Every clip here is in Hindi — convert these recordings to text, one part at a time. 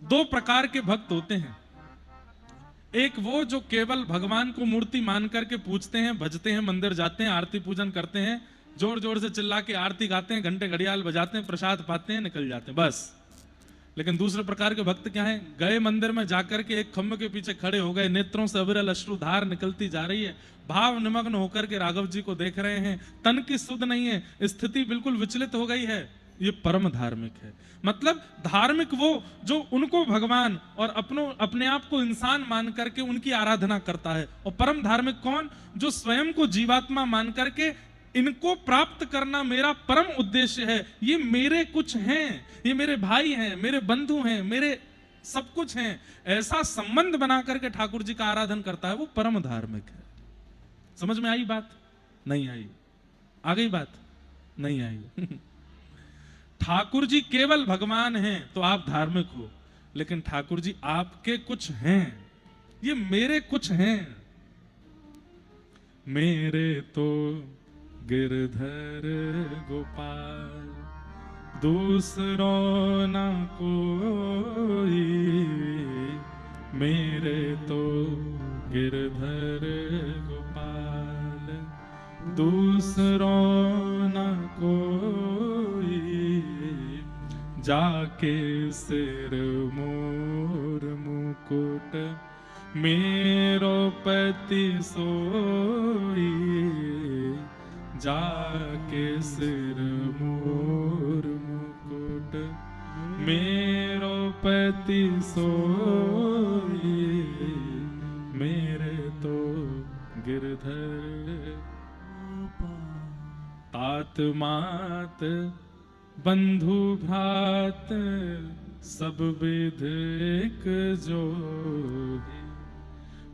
दो प्रकार के भक्त होते हैं। एक वो जो केवल भगवान को मूर्ति मान करके पूजते हैं, भजते हैं, मंदिर जाते हैं, आरती पूजन करते हैं, जोर जोर से चिल्ला के आरती गाते हैं, घंटे घड़ियाल बजाते हैं, प्रसाद पाते हैं, निकल जाते हैं, बस। लेकिन दूसरे प्रकार के भक्त क्या हैं? गए मंदिर में जाकर के एक खम्भ के पीछे खड़े हो गए, नेत्रों से अविरल अश्रुधार निकलती जा रही है, भाव निमग्न होकर के राघव जी को देख रहे हैं, तन की सुध नहीं है, स्थिति बिल्कुल विचलित हो गई है, ये परम धार्मिक है। मतलब धार्मिक वो जो उनको भगवान और अपने आप को इंसान मान करके उनकी आराधना करता है। और परम धार्मिक कौन? जो स्वयं को जीवात्मा मान करके इनको प्राप्त करना मेरा परम उद्देश्य है, ये मेरे कुछ हैं, ये मेरे भाई हैं, मेरे बंधु हैं, मेरे सब कुछ हैं, ऐसा संबंध बना करके ठाकुर जी का आराधन करता है, वो परम धार्मिक है। समझ में आई बात? नहीं आई? आ गई बात? नहीं आई? ठाकुर जी केवल भगवान हैं तो आप धार्मिक हो, लेकिन ठाकुर जी आपके कुछ हैं, ये मेरे कुछ हैं। मेरे तो गिरधर गोपाल दूसरों न कोई, मेरे तो गिरधर गोपाल दूसरों न कोई, जाके सिर मोर मुकुट मेरो पति सोई, जाके सिर मोर मुकुट मेरो पति सोई, मेरे तो गिरधर तात मात बंधु भ्रात सब विध एक जो,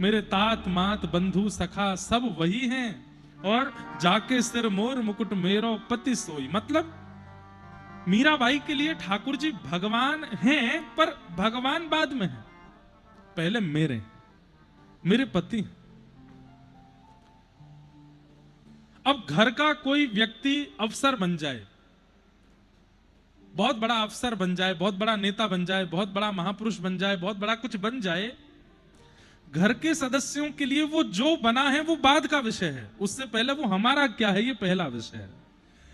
मेरे तात मात बंधु सखा सब वही हैं, और जाके सिर मोर मुकुट मेरो पति सोई। मतलब मीराबाई के लिए ठाकुर जी भगवान हैं, पर भगवान बाद में है, पहले मेरे पति। अब घर का कोई व्यक्ति अफसर बन जाए, बहुत बड़ा अफसर बन जाए, बहुत बड़ा नेता बन जाए, बहुत बड़ा महापुरुष बन जाए, बहुत बड़ा कुछ बन जाए, घर के सदस्यों के लिए वो जो बना है वो बाद का विषय है, उससे पहले वो हमारा क्या है ये पहला विषय है।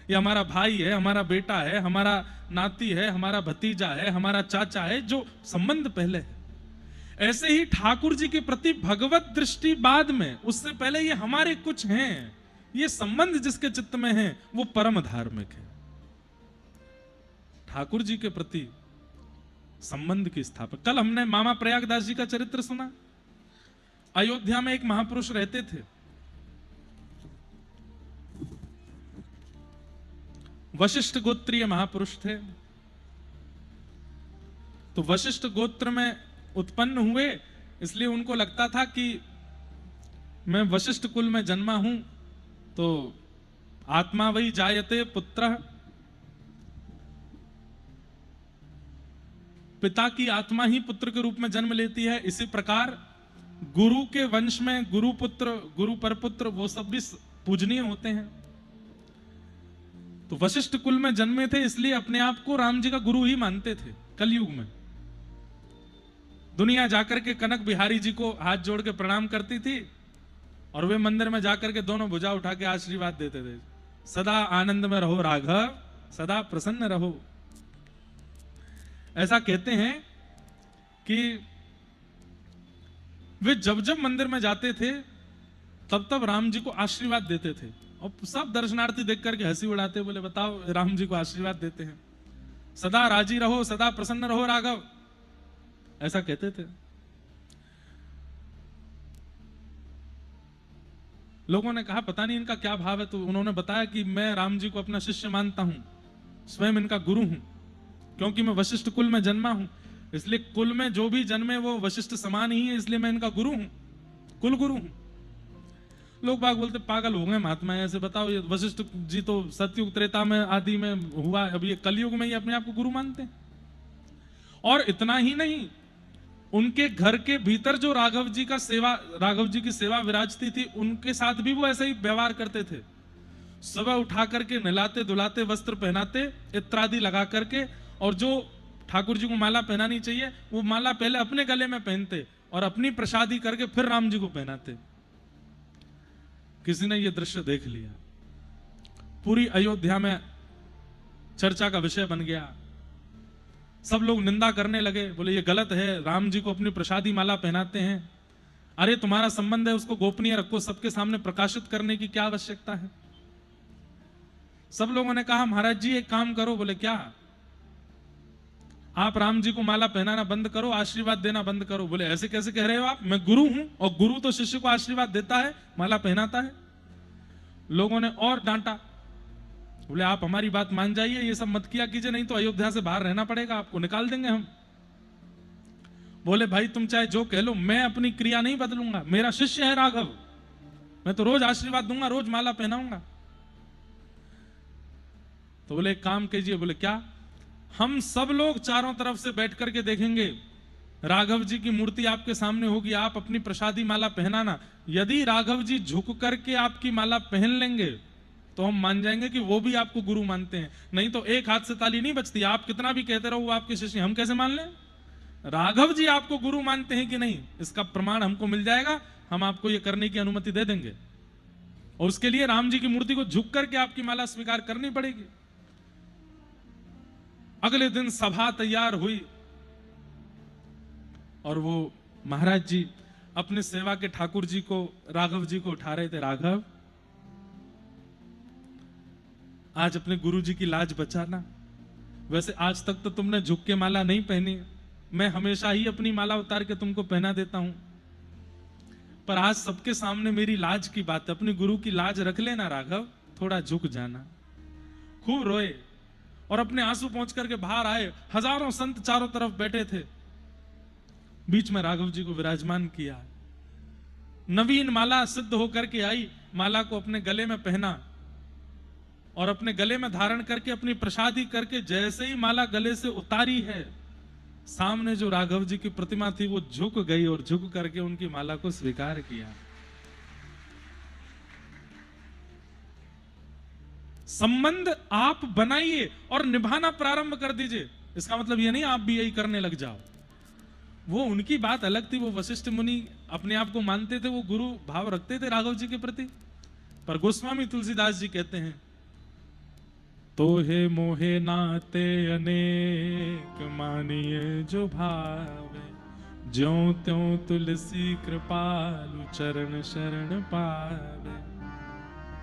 ये हमारा भाई है, हमारा बेटा है, हमारा नाती है, हमारा भतीजा है, हमारा चाचा है, जो संबंध पहले है। ऐसे ही ठाकुर जी के प्रति भगवत दृष्टि बाद में, उससे पहले ये हमारे कुछ हैं, ये संबंध जिसके चित्त में है वो परम धार्मिक है। ठाकुर जी के प्रति संबंध की स्थापना। कल हमने मामा प्रयागदास जी का चरित्र सुना। अयोध्या में एक महापुरुष रहते थे, वशिष्ठ गोत्रीय महापुरुष थे। तो वशिष्ठ गोत्र में उत्पन्न हुए, इसलिए उनको लगता था कि मैं वशिष्ठ कुल में जन्मा हूं, तो आत्मा वही जायते पुत्र, पिता की आत्मा ही पुत्र के रूप में जन्म लेती है। इसी प्रकार गुरु के वंश में गुरु पुत्र, गुरु परपुत्र, वो सब भी पूजनीय होते हैं। तो वशिष्ठ कुल में जन्मे थे, इसलिए अपने आप को राम जी का गुरु ही मानते थे। कलयुग में दुनिया जाकर के कनक बिहारी जी को हाथ जोड़ के प्रणाम करती थी, और वे मंदिर में जाकर के दोनों भुजा उठा के आशीर्वाद देते थे, सदा आनंद में रहो राघव, सदा प्रसन्न रहो। ऐसा कहते हैं कि वे जब जब मंदिर में जाते थे तब तब राम जी को आशीर्वाद देते थे, और सब दर्शनार्थी देख करके हंसी उड़ाते, बोले बताओ राम जी को आशीर्वाद देते हैं, सदा राजी रहो, सदा प्रसन्न रहो राघव, ऐसा कहते थे। लोगों ने कहा पता नहीं इनका क्या भाव है, तो उन्होंने बताया कि मैं राम जी को अपना शिष्य मानता हूं, स्वयं इनका गुरु हूं, क्योंकि मैं वशिष्ठ कुल में जन्मा हूं, इसलिए कुल में जो भी जन्मे वो वशिष्ठ समान ही है, इसलिए मैं इनका गुरु हूं, कुल गुरु हूं। लोग बाग बोलते पागल हो गए महात्मा, ऐसे बताओ, ये वशिष्ठ जी तो सतयुग त्रेता में आदि में हुआ, अब ये कलयुग में ही अपने आप को गुरु मानते हैं। और इतना ही नहीं, उनके घर के भीतर जो राघव जी की सेवा विराजती थी, उनके साथ भी वो ऐसे ही व्यवहार करते थे। सुबह उठा करके नहलाते धुलाते, वस्त्र पहनाते, इत्रादि लगा करके, और जो ठाकुर जी को माला पहनानी चाहिए, वो माला पहले अपने गले में पहनते और अपनी प्रसादी करके फिर राम जी को पहनाते। किसी ने ये दृश्य देख लिया, पूरी अयोध्या में चर्चा का विषय बन गया। सब लोग निंदा करने लगे, बोले ये गलत है, राम जी को अपनी प्रसादी माला पहनाते हैं। अरे तुम्हारा संबंध है, उसको गोपनीय रखो, सबके सामने प्रकाशित करने की क्या आवश्यकता है। सब लोगों ने कहा महाराज जी एक काम करो। बोले क्या? आप राम जी को माला पहनाना बंद करो, आशीर्वाद देना बंद करो। बोले ऐसे कैसे कह रहे हो आप, मैं गुरु हूं और गुरु तो शिष्य को आशीर्वाद देता है, माला पहनाता है। लोगों ने और डांटा, बोले आप हमारी बात मान जाइए, ये सब मत किया कीजिए, नहीं तो अयोध्या से बाहर रहना पड़ेगा, आपको निकाल देंगे हम। बोले भाई तुम चाहे जो कह लो, मैं अपनी क्रिया नहीं बदलूंगा, मेरा शिष्य है राघव, मैं तो रोज आशीर्वाद दूंगा, रोज माला पहनाऊंगा। तो बोले एक काम कीजिए। बोले क्या? हम सब लोग चारों तरफ से बैठ करके देखेंगे, राघव जी की मूर्ति आपके सामने होगी, आप अपनी प्रसादी माला पहनाना। यदि राघव जी झुक करके आपकी माला पहन लेंगे तो हम मान जाएंगे कि वो भी आपको गुरु मानते हैं, नहीं तो एक हाथ से ताली नहीं बजती। आप कितना भी कहते रहो वो आपके शिष्य, हम कैसे मान लें? राघव जी आपको गुरु मानते हैं कि नहीं, इसका प्रमाण हमको मिल जाएगा, हम आपको ये करने की अनुमति दे देंगे। और उसके लिए राम जी की मूर्ति को झुक करके आपकी माला स्वीकार करनी पड़ेगी। अगले दिन सभा तैयार हुई और वो महाराज जी अपने सेवा के ठाकुर जी को, राघव जी को उठा रहे थे। राघव, आज अपने गुरु जी की लाज बचाना। वैसे आज तक तो तुमने झुक के माला नहीं पहनी, मैं हमेशा ही अपनी माला उतार के तुमको पहना देता हूं, पर आज सबके सामने मेरी लाज की बात है, अपने गुरु की लाज रख लेना राघव, थोड़ा झुक जाना। खूब रोए और अपने आंसू पहुंच करके बाहर आए। हजारों संत चारों तरफ बैठे थे, बीच में राघव जी को विराजमान किया। नवीन माला सिद्ध होकर के आई, माला को अपने गले में पहना और अपने गले में धारण करके अपनी प्रसादी करके जैसे ही माला गले से उतारी है, सामने जो राघव जी की प्रतिमा थी वो झुक गई और झुक करके उनकी माला को स्वीकार किया। संबंध आप बनाइए और निभाना प्रारंभ कर दीजिए। इसका मतलब ये नहीं आप भी यही करने लग जाओ। वो उनकी बात अलग थी, वो वशिष्ठ मुनि अपने आप को मानते थे, वो गुरु भाव रखते थे राघव जी के प्रति। पर गोस्वामी तुलसीदास जी कहते हैं, तो हे मोहे नाते अनेक मानिए जो भावे, ज्यों त्यों तुलसी कृपालु चरण शरण पावे।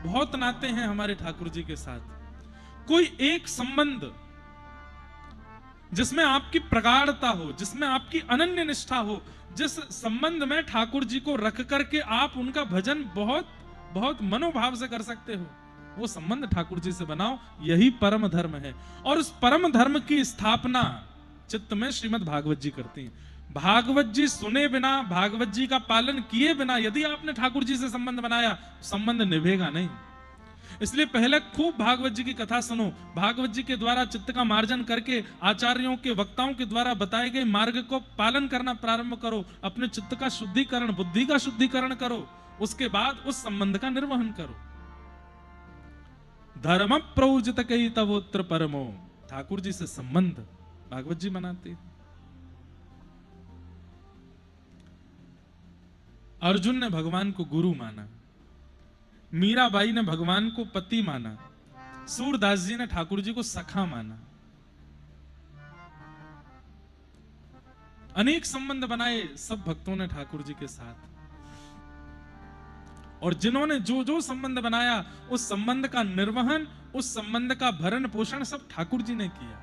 बहुत नाते हैं हमारे ठाकुर जी के साथ। कोई एक संबंध जिसमें आपकी प्रगाढ़ता हो, जिसमें आपकी अनन्य निष्ठा हो, जिस संबंध में ठाकुर जी को रख करके आप उनका भजन बहुत बहुत मनोभाव से कर सकते हो, वो संबंध ठाकुर जी से बनाओ। यही परम धर्म है। और उस परम धर्म की स्थापना चित्त में श्रीमद् भागवत जी करती हैं। भागवत जी सुने बिना, भागवत जी का पालन किए बिना यदि आपने ठाकुर जी से संबंध बनाया, संबंध निभेगा नहीं। इसलिए पहले खूब भागवत जी की कथा सुनो, भागवत जी के द्वारा चित्त का मार्जन करके आचार्यों के, वक्ताओं के द्वारा बताए गए मार्ग को पालन करना प्रारंभ करो, अपने चित्त का शुद्धिकरण, बुद्धि का शुद्धिकरण करो, उसके बाद उस संबंध का निर्वहन करो। धर्म प्रौजित कई तवोत्र परमो, ठाकुर जी से संबंध भागवत जी बनाते। अर्जुन ने भगवान को गुरु माना, मीराबाई ने भगवान को पति माना, सूरदास जी ने ठाकुर जी को सखा माना। अनेक संबंध बनाए सब भक्तों ने ठाकुर जी के साथ। और जिन्होंने जो जो संबंध बनाया, उस संबंध का निर्वहन, उस संबंध का भरण पोषण सब ठाकुर जी ने किया,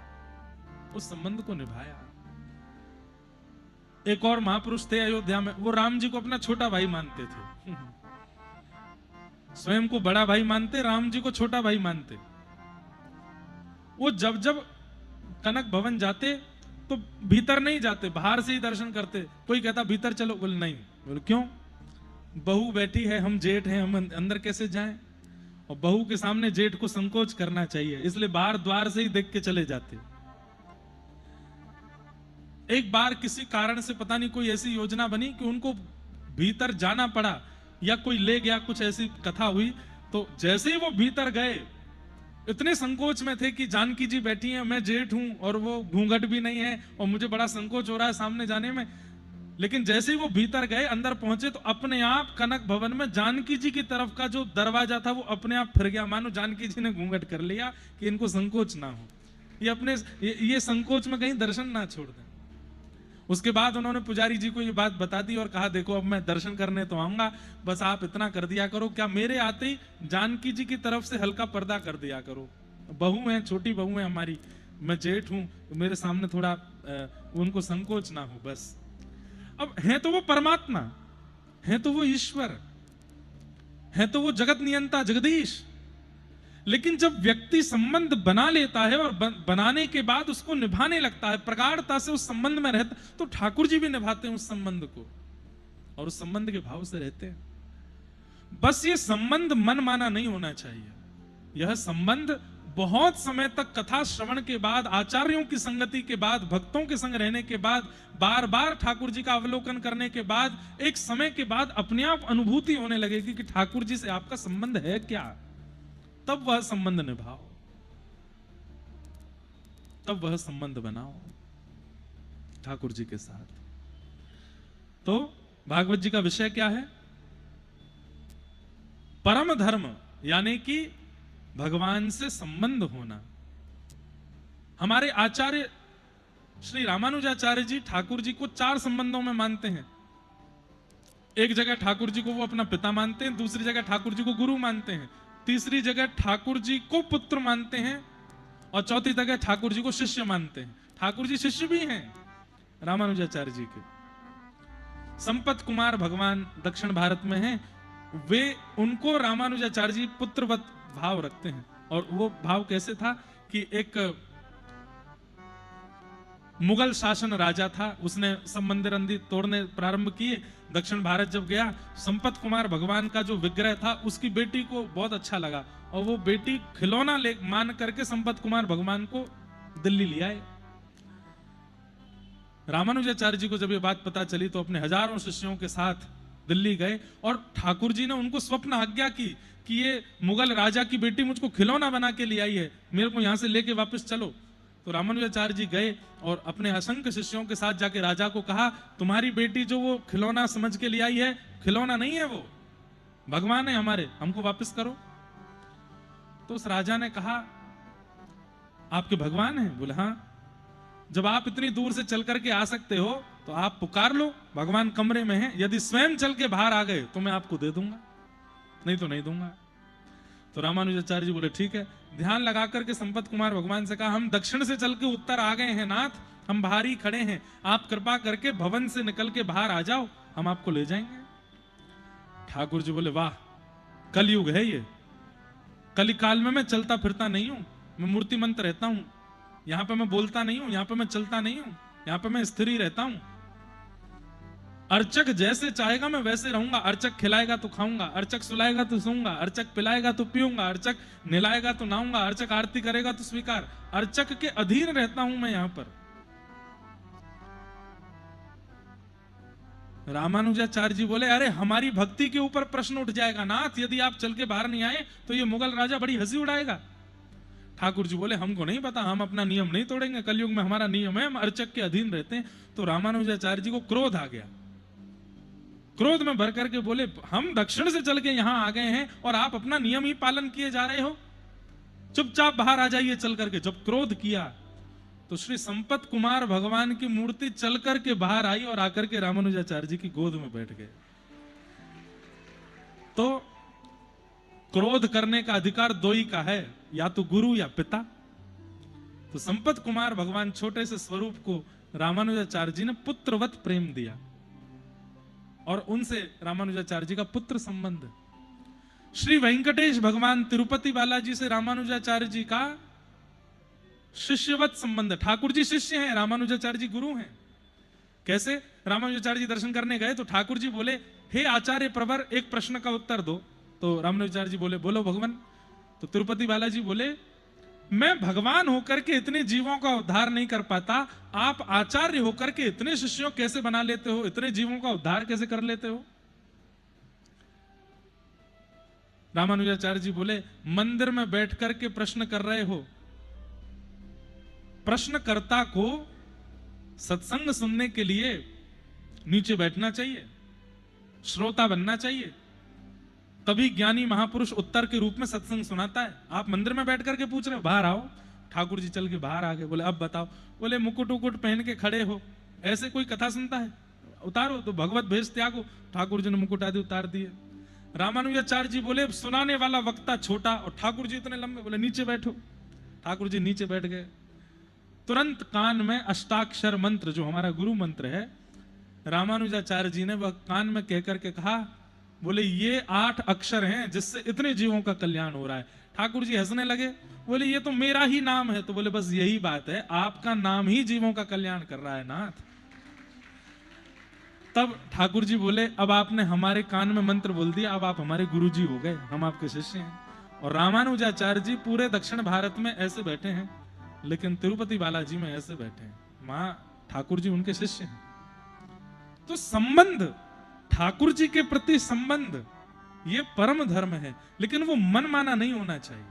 उस संबंध को निभाया। एक और महापुरुष थे अयोध्या में, वो राम जी को अपना छोटा भाई मानते थे। स्वयं को बड़ा भाई मानते, राम जी को छोटा भाई मानते। वो जब जब कनक भवन जाते तो भीतर नहीं जाते, बाहर से ही दर्शन करते। कोई कहता भीतर चलो, बोले नहीं। बोले क्यों? बहू बैठी है, हम जेठ हैं, हम अंदर कैसे जाएं? और बहू के सामने जेठ को संकोच करना चाहिए, इसलिए बाहर द्वार से ही देख के चले जाते। एक बार किसी कारण से पता नहीं कोई ऐसी योजना बनी कि उनको भीतर जाना पड़ा, या कोई ले गया, कुछ ऐसी कथा हुई। तो जैसे ही वो भीतर गए, इतने संकोच में थे कि जानकी जी बैठी हैं, मैं जेठ हूं और वो घूंघट भी नहीं है और मुझे बड़ा संकोच हो रहा है सामने जाने में। लेकिन जैसे ही वो भीतर गए, अंदर पहुंचे, तो अपने आप कनक भवन में जानकी जी की तरफ का जो दरवाजा था वो अपने आप फिर गया, मानो जानकी जी ने घूंघट कर लिया कि इनको संकोच ना हो, ये अपने ये संकोच में कहीं दर्शन ना छोड़ दें। उसके बाद उन्होंने पुजारी जी को ये बात बता दी और कहा, देखो अब मैं दर्शन करने तो आऊंगा, बस आप इतना कर दिया करो, क्या मेरे आते ही जानकी जी की तरफ से हल्का पर्दा कर दिया करो। बहू है, छोटी बहू है हमारी, मैं जेठ हूं, मेरे सामने थोड़ा उनको संकोच ना हो बस। अब है तो वो परमात्मा, है तो वो ईश्वर, है तो वो जगत नियंता जगदीश, लेकिन जब व्यक्ति संबंध बना लेता है और बनाने के बाद उसको निभाने लगता है, प्रगाढ़ता से उस संबंध में रहता, तो ठाकुर जी भी निभाते हैं उस संबंध को और उस संबंध के भाव से रहते हैं। बस ये संबंध मन माना नहीं होना चाहिए, यह संबंध बहुत समय तक कथा श्रवण के बाद, आचार्यों की संगति के बाद, भक्तों के संग रहने के बाद, बार बार ठाकुर जी का अवलोकन करने के बाद, एक समय के बाद अपने आप अनुभूति होने लगेगी कि ठाकुर जी से आपका संबंध है क्या, तब वह संबंध निभाओ, तब वह संबंध बनाओ ठाकुर जी के साथ। तो भागवत जी का विषय क्या है? परम धर्म, यानी कि भगवान से संबंध होना। हमारे आचार्य श्री रामानुजाचार्य जी ठाकुर जी को 4 संबंधों में मानते हैं। एक जगह ठाकुर जी को वो अपना पिता मानते हैं, दूसरी जगह ठाकुर जी को गुरु मानते हैं, तीसरी जगह ठाकुर जी को पुत्र मानते हैं और चौथी जगह ठाकुर जी को शिष्य मानते हैं। ठाकुर जी शिष्य भी हैं रामानुजाचार्य जी के। संपत कुमार भगवान दक्षिण भारत में हैं, वे उनको रामानुजाचार्य जी पुत्रवत भाव रखते हैं। और वो भाव कैसे था कि एक मुगल शासन राजा था, उसने सब मंदिर अंदी तोड़ने प्रारंभ किए। दक्षिण भारत जब गया, संपत कुमार भगवान का जो विग्रह था उसकी बेटी को बहुत अच्छा लगा और वो बेटी खिलौना ले मान करके संपत कुमार भगवान को दिल्ली ले आए। रामानुजाचार्य जी को जब ये बात पता चली तो अपने हजारों शिष्यों के साथ दिल्ली गए और ठाकुर जी ने उनको स्वप्न आज्ञा की कि ये मुगल राजा की बेटी मुझको खिलौना बना के ले आई है, मेरे को यहां से लेके वापस चलो। तो रामानुजाचार्य जी गए और अपने असंख्य शिष्यों के साथ जाके राजा को कहा, तुम्हारी बेटी जो वो खिलौना समझ के ले आई है, खिलौना नहीं है, वो भगवान है हमारे, हमको वापस करो। तो उस राजा ने कहा, आपके भगवान हैं? बोले हाँ। जब आप इतनी दूर से चल करके आ सकते हो तो आप पुकार लो, भगवान कमरे में हैं, यदि स्वयं चल के बाहर आ गए तो मैं आपको दे दूंगा, नहीं तो नहीं दूंगा। तो रामानुजाचार्य जी बोले ठीक है। ध्यान लगा करके संपत कुमार भगवान से कहा, हम दक्षिण से चल के उत्तर आ गए हैं नाथ, हम बाहर ही खड़े हैं, आप कृपा करके भवन से निकल के बाहर आ जाओ, हम आपको ले जाएंगे। ठाकुर जी बोले वाह, कलयुग है ये, कली काल में मैं चलता फिरता नहीं हूं, मैं मूर्तिमंत रहता हूं, यहां पे मैं बोलता नहीं हूं, यहां पे मैं चलता नहीं हूं, यहां पे मैं स्थिर ही रहता हूं। अर्चक जैसे चाहेगा मैं वैसे रहूंगा, अर्चक खिलाएगा तो खाऊंगा, अर्चक सुलाएगा तो सोऊंगा, अर्चक पिलाएगा तो पीऊंगा, अर्चक नहलाएगा तो नहाऊंगा, अर्चक आरती करेगा तो स्वीकार, अर्चक के अधीन रहता हूं मैं यहां पर। रामानुजाचार्य जी बोले, अरे हमारी भक्ति के ऊपर प्रश्न उठ जाएगा नाथ, यदि आप चल के बाहर नहीं आए तो ये मुगल राजा बड़ी हंसी उड़ाएगा। ठाकुर जी बोले, हमको नहीं पता, हम अपना नियम नहीं तोड़ेंगे, कलयुग में हमारा नियम है, हम अर्चक के अधीन रहते हैं। तो रामानुजाचार्य जी को क्रोध आ गया, क्रोध में भर करके बोले, हम दक्षिण से चल के यहां आ गए हैं और आप अपना नियम ही पालन किए जा रहे हो, चुपचाप बाहर आ जाइए चल करके। जब क्रोध किया तो श्री संपत कुमार भगवान की मूर्ति चल करके बाहर आई और आकर के रामानुजाचार्य जी की गोद में बैठ गए। तो क्रोध करने का अधिकार दो ही का है, या तो गुरु या पिता। तो संपत कुमार भगवान छोटे से स्वरूप को रामानुजाचार्य जी ने पुत्रवत प्रेम दिया और उनसे रामानुजाचार्य जी का पुत्र संबंध। श्री वेंकटेश भगवान तिरुपति बालाजी से रामानुजाचार्य जी का शिष्यवत संबंध। ठाकुर जी शिष्य हैं, रामानुजाचार्य जी गुरु हैं। कैसे? रामानुजाचार्य जी दर्शन करने गए तो ठाकुर जी बोले, हे आचार्य प्रवर, एक प्रश्न का उत्तर दो। तो रामानुजाचार्य जी बोले, बोलो भगवान। तो तिरुपति बालाजी बोले, मैं भगवान होकर के इतने जीवों का उद्धार नहीं कर पाता, आप आचार्य होकर के इतने शिष्यों कैसे बना लेते हो, इतने जीवों का उद्धार कैसे कर लेते हो? रामानुजाचार्य जी बोले, मंदिर में बैठ करके प्रश्न कर रहे हो, प्रश्नकर्ता को सत्संग सुनने के लिए नीचे बैठना चाहिए, श्रोता बनना चाहिए, तभी ज्ञानी महापुरुष उत्तर के रूप में सत्संग सुनाता है। आप मंदिर में बैठ करके पूछ रहे हो, बाहर आओ। ठाकुर जी चल के बाहर आ गए, बोले अब बताओ। बोले मुकुट उकुट पहन के खड़े हो, ऐसे कोई कथा सुनता है? उतारो, तो भगवत भेष त्यागो। ठाकुर जी ने मुकुट आदि उतार दिए। रामानुजाचार्य जी बोले, सुनाने वाला वक्ता छोटा और ठाकुर जी इतने लंबे, बोले नीचे बैठो। ठाकुर जी नीचे बैठ गए। तुरंत कान में अष्टाक्षर मंत्र, जो हमारा गुरु मंत्र है, रामानुजाचार्य जी ने वह कान में कह करके कहा, बोले ये 8 अक्षर हैं जिससे इतने जीवों का कल्याण हो रहा है। ठाकुर जी हंसने लगे, बोले ये तो मेरा ही नाम है। तो बोले बस यही बात है, आपका नाम ही जीवों का कल्याण कर रहा है नाथ। तब ठाकुर जी बोले, अब आपने हमारे कान में मंत्र बोल दिया, अब आप हमारे गुरु जी हो गए, हम आपके शिष्य हैं। और रामानुजाचार्य जी पूरे दक्षिण भारत में ऐसे बैठे हैं, लेकिन तिरुपति बालाजी में ऐसे बैठे हैं। मां ठाकुर जी उनके शिष्य हैं। तो संबंध, ठाकुर जी के प्रति संबंध, ये परम धर्म है, लेकिन वो मनमाना नहीं होना चाहिए।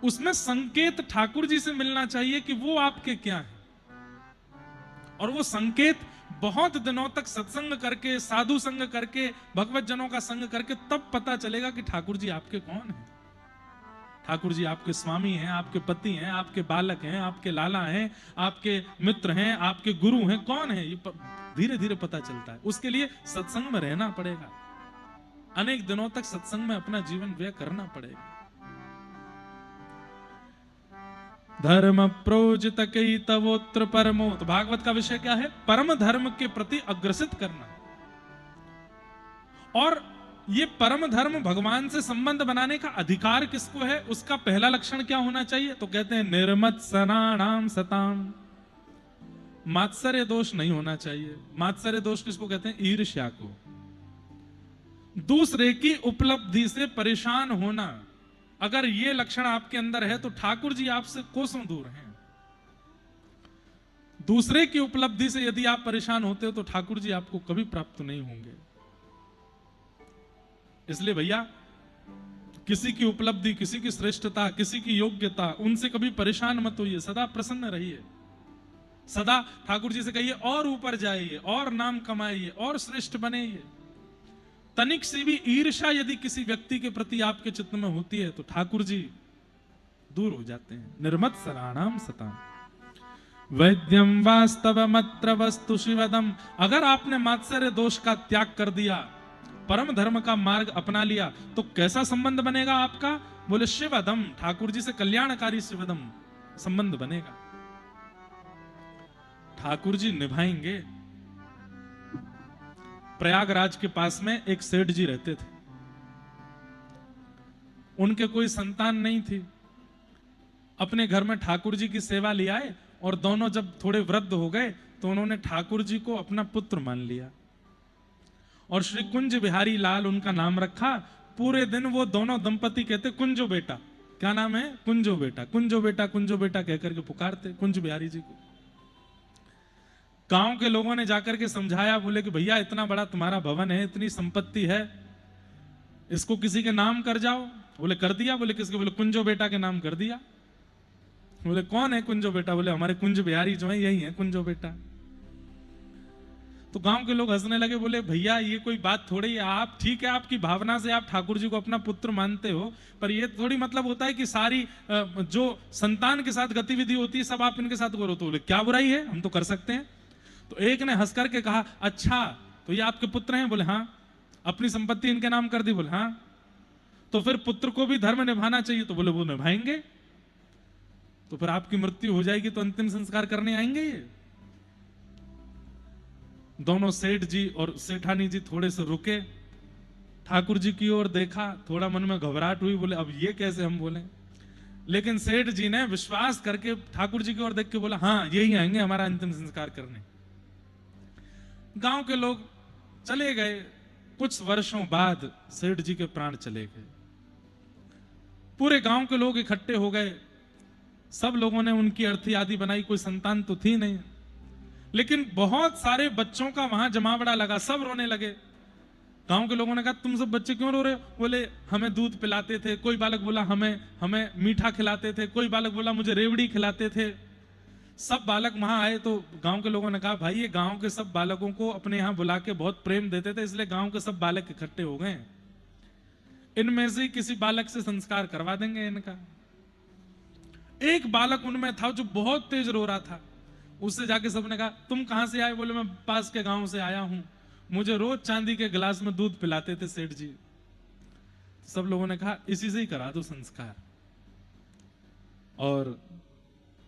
उसमें संकेत ठाकुर जी से मिलना चाहिए कि वो आपके क्या है, और वो संकेत बहुत दिनों तक सत्संग करके, साधु संग करके, भगवत जनों का संग करके तब पता चलेगा कि ठाकुर जी आपके कौन है। ठाकुर जी आपके स्वामी हैं, आपके पति हैं, आपके बालक हैं, आपके लाला हैं, आपके मित्र हैं, आपके गुरु हैं, कौन है ये धीरे धीरे पता चलता है। उसके लिए सत्संग में रहना पड़ेगा, अनेक दिनों तक सत्संग में अपना जीवन व्यय करना पड़ेगा। धर्म प्रोजित कई तवोत्र परमो, तो भागवत का विषय क्या है? परम धर्म के प्रति अग्रसित करना। और ये परम धर्म, भगवान से संबंध बनाने का अधिकार किसको है? उसका पहला लक्षण क्या होना चाहिए? तो कहते हैं निर्मत्सराणाम सताम, मात्सर्य दोष नहीं होना चाहिए। मात्सर्य दोष किसको कहते हैं? ईर्ष्या को। दूसरे की उपलब्धि से परेशान होना, अगर ये लक्षण आपके अंदर है तो ठाकुर जी आपसे कोसों दूर हैं। दूसरे की उपलब्धि से यदि आप परेशान होते हो तो ठाकुर जी आपको कभी प्राप्त नहीं होंगे। इसलिए भैया, किसी की उपलब्धि, किसी की श्रेष्ठता, किसी की योग्यता, उनसे कभी परेशान मत होइए, सदा प्रसन्न रहिए। सदा ठाकुर जी से कहिए और ऊपर जाइए, और नाम कमाइए, और श्रेष्ठ बनेइए। तनिक से भी ईर्ष्या यदि किसी व्यक्ति के प्रति आपके चित्त में होती है तो ठाकुर जी दूर हो जाते हैं। निर्मत्सराणाम सताम वैद्यम वास्तवमत्र वस्तु शिवदम, अगर आपने मात्सर्य दोष का त्याग कर दिया, परम धर्म का मार्ग अपना लिया, तो कैसा संबंध बनेगा आपका? बोले शिवदम, ठाकुर जी से कल्याणकारी शिवदम संबंध बनेगा। ठाकुर जी निभाएंगे। प्रयागराज के पास में एक सेठ जी रहते थे, उनके कोई संतान नहीं थी। अपने घर में ठाकुर जी की सेवा ले आए, और दोनों जब थोड़े वृद्ध हो गए तो उन्होंने ठाकुर जी को अपना पुत्र मान लिया, और श्री कुंज बिहारी लाल उनका नाम रखा। पूरे दिन वो दोनों दंपति कहते कुंजो बेटा, क्या नाम है? कुंजो बेटा, कुंजो बेटा, कुंजो बेटा कहकर के पुकारते कुंज बिहारी जी को। गांव के लोगों ने जाकर के समझाया, बोले कि भैया इतना बड़ा तुम्हारा भवन है, इतनी संपत्ति है, इसको किसी के नाम कर जाओ। बोले कर दिया। बोले किसके? बोले कुंजो बेटा के नाम कर दिया। बोले कौन है कुंजो बेटा? बोले हमारे कुंज बिहारी जो है यही है कुंजो बेटा। तो गांव के लोग हंसने लगे, बोले भैया ये कोई बात थोड़ी है, आप ठीक है आपकी भावना से आप ठाकुर जी को अपना पुत्र मानते हो, पर ये थोड़ी मतलब होता है कि सारी जो संतान के साथ गतिविधि होती है सब आप इनके साथ करो। तो बोले क्या बुराई है, हम तो कर सकते हैं। तो एक ने हंस करके कहा, अच्छा तो ये आपके पुत्र हैं? बोले हाँ। अपनी संपत्ति इनके नाम कर दी? बोले हाँ। तो फिर पुत्र को भी धर्म निभाना चाहिए? तो बोले वो निभाएंगे। तो फिर आपकी मृत्यु हो जाएगी तो अंतिम संस्कार करने आएंगे ये? दोनों सेठ जी और सेठानी जी थोड़े से रुके, ठाकुर जी की ओर देखा, थोड़ा मन में घबराहट हुई, बोले अब ये कैसे हम बोले। लेकिन सेठ जी ने विश्वास करके ठाकुर जी की ओर देख के बोला, हाँ यही आएंगे हमारा अंतिम संस्कार करने। गांव के लोग चले गए। कुछ वर्षों बाद सेठ जी के प्राण चले गए। पूरे गांव के लोग इकट्ठे हो गए, सब लोगों ने उनकी अर्थी आदि बनाई। कोई संतान तो थी नहीं, लेकिन बहुत सारे बच्चों का वहां जमावड़ा लगा, सब रोने लगे। गांव के लोगों ने कहा तुम सब बच्चे क्यों रो रहे हो? बोले हमें दूध पिलाते थे, कोई बालक बोला हमें हमें मीठा खिलाते थे, कोई बालक बोला मुझे रेवड़ी खिलाते थे। सब बालक वहां आए तो गांव के लोगों ने कहा भाई ये गांव के सब बालकों को अपने यहां बुला के बहुत प्रेम देते थे, इसलिए गांव के सब बालक इकट्ठे हो गए, इनमें से किसी बालक से संस्कार करवा देंगे इनका। एक बालक उनमें था जो बहुत तेज रो रहा था, उससे जाके सबने कहा तुम कहां से आए? बोले मैं पास के गांव से आया हूं, मुझे रोज चांदी के गिलास में दूध पिलाते थे सेठ जी। सब लोगों ने कहा इसी से ही करा दो संस्कार। और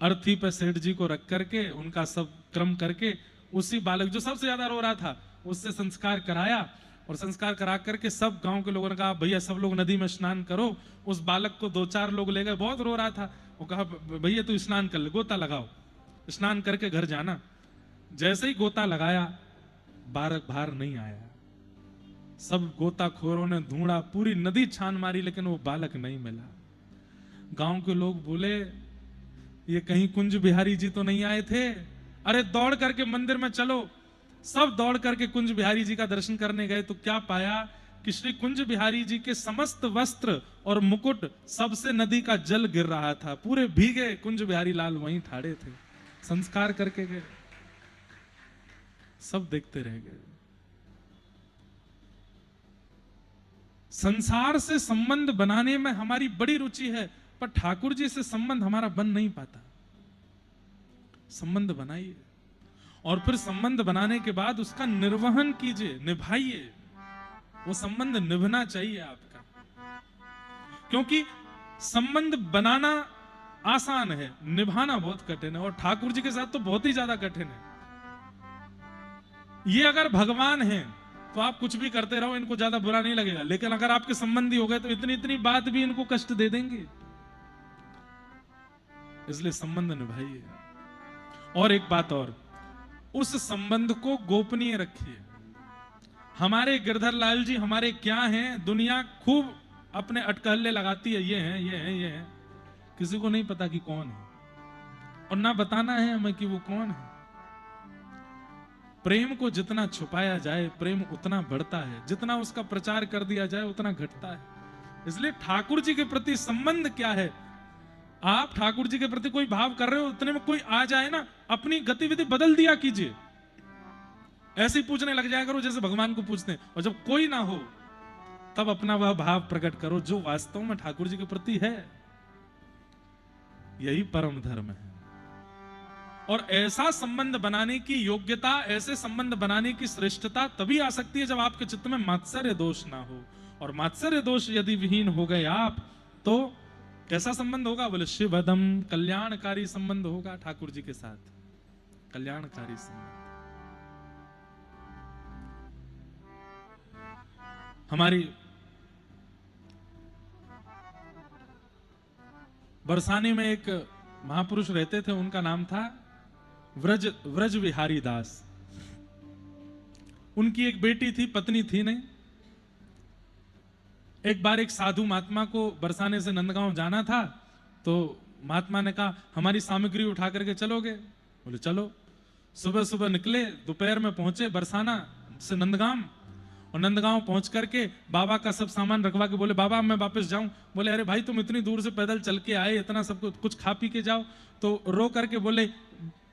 अर्थी पे सेठ जी को रख करके उनका सब क्रम करके उसी बालक जो सबसे ज्यादा रो रहा था उससे संस्कार कराया। और संस्कार करा करके सब गांव के लोगों ने कहा भैया सब लोग नदी में स्नान करो। उस बालक को 2-4 लोग ले गए, बहुत रो रहा था। वो कहा भैया तू स्नान कर ले, गोता लगाओ, स्नान करके घर जाना। जैसे ही गोता लगाया बालक बाहर नहीं आया। सब गोताखोरों ने ढूंढा, पूरी नदी छान मारी, लेकिन वो बालक नहीं मिला। गांव के लोग बोले ये कहीं कुंज बिहारी जी तो नहीं आए थे? अरे दौड़ करके मंदिर में चलो। सब दौड़ करके कुंज बिहारी जी का दर्शन करने गए तो क्या पाया कि श्री कुंज बिहारी जी के समस्त वस्त्र और मुकुट सबसे नदी का जल गिर रहा था, पूरे भीगे कुंज बिहारी लाल वहीं ठाड़े थे। संस्कार करके गए, सब देखते रह गए। संसार से संबंध बनाने में हमारी बड़ी रुचि है, पर ठाकुर जी से संबंध हमारा बन नहीं पाता। संबंध बनाइए और फिर संबंध बनाने के बाद उसका निर्वहन कीजिए, निभाइए। वो संबंध निभना चाहिए आपका, क्योंकि संबंध बनाना आसान है, निभाना बहुत कठिन है। और ठाकुर जी के साथ तो बहुत ही ज्यादा कठिन है। ये अगर भगवान हैं तो आप कुछ भी करते रहो, इनको ज्यादा बुरा नहीं लगेगा। लेकिन अगर आपके संबंधी हो गए तो इतनी इतनी बात भी इनको कष्ट दे देंगे। इसलिए संबंध निभाइए। और एक बात और, उस संबंध को गोपनीय रखिए। हमारे गिरधर लाल जी हमारे क्या हैं, दुनिया खूब अपने अटकहल्ले लगाती है, ये हैं ये हैं ये हैं, किसी को नहीं पता कि कौन है, और ना बताना है हमें कि वो कौन है। प्रेम को जितना छुपाया जाए प्रेम उतना बढ़ता है, जितना उसका प्रचार कर दिया जाए उतना घटता है। इसलिए ठाकुर जी के प्रति संबंध क्या है, आप ठाकुर जी के प्रति कोई भाव कर रहे हो, उतने में कोई आ जाए ना, अपनी गतिविधि बदल दिया कीजिए। ऐसे ही पूछने लग जाया करो जैसे भगवान को पूछते हैं। और जब कोई ना हो तब अपना वह भाव प्रकट करो जो वास्तव में ठाकुर जी के प्रति है। यही परम धर्म है। और ऐसा संबंध बनाने की योग्यता, ऐसे संबंध बनाने की श्रेष्ठता तभी आ सकती है जब आपके चित्त में मात्सर्य दोष ना हो। और मात्सर्य दोष यदि विहीन हो गए आप, तो कैसा संबंध होगा? बोले शिवदम, कल्याणकारी संबंध होगा ठाकुर जी के साथ, कल्याणकारी संबंध। हमारी बरसाने में एक महापुरुष रहते थे, उनका नाम था व्रज विहारी दास। उनकी एक बेटी थी, पत्नी थी नहीं। एक बार एक साधु महात्मा को बरसाने से नंदगांव जाना था, तो महात्मा ने कहा हमारी सामग्री उठा करके चलोगे? बोले चलो। सुबह सुबह निकले, दोपहर में पहुंचे बरसाना से नंदगांव। और नंदगांव पहुंच करके बाबा का सब सामान रखवा के बोले बाबा मैं वापस जाऊं। बोले अरे भाई तुम इतनी दूर से पैदल चल के आए, इतना सब कुछ खा पी के जाओ। तो रो करके बोले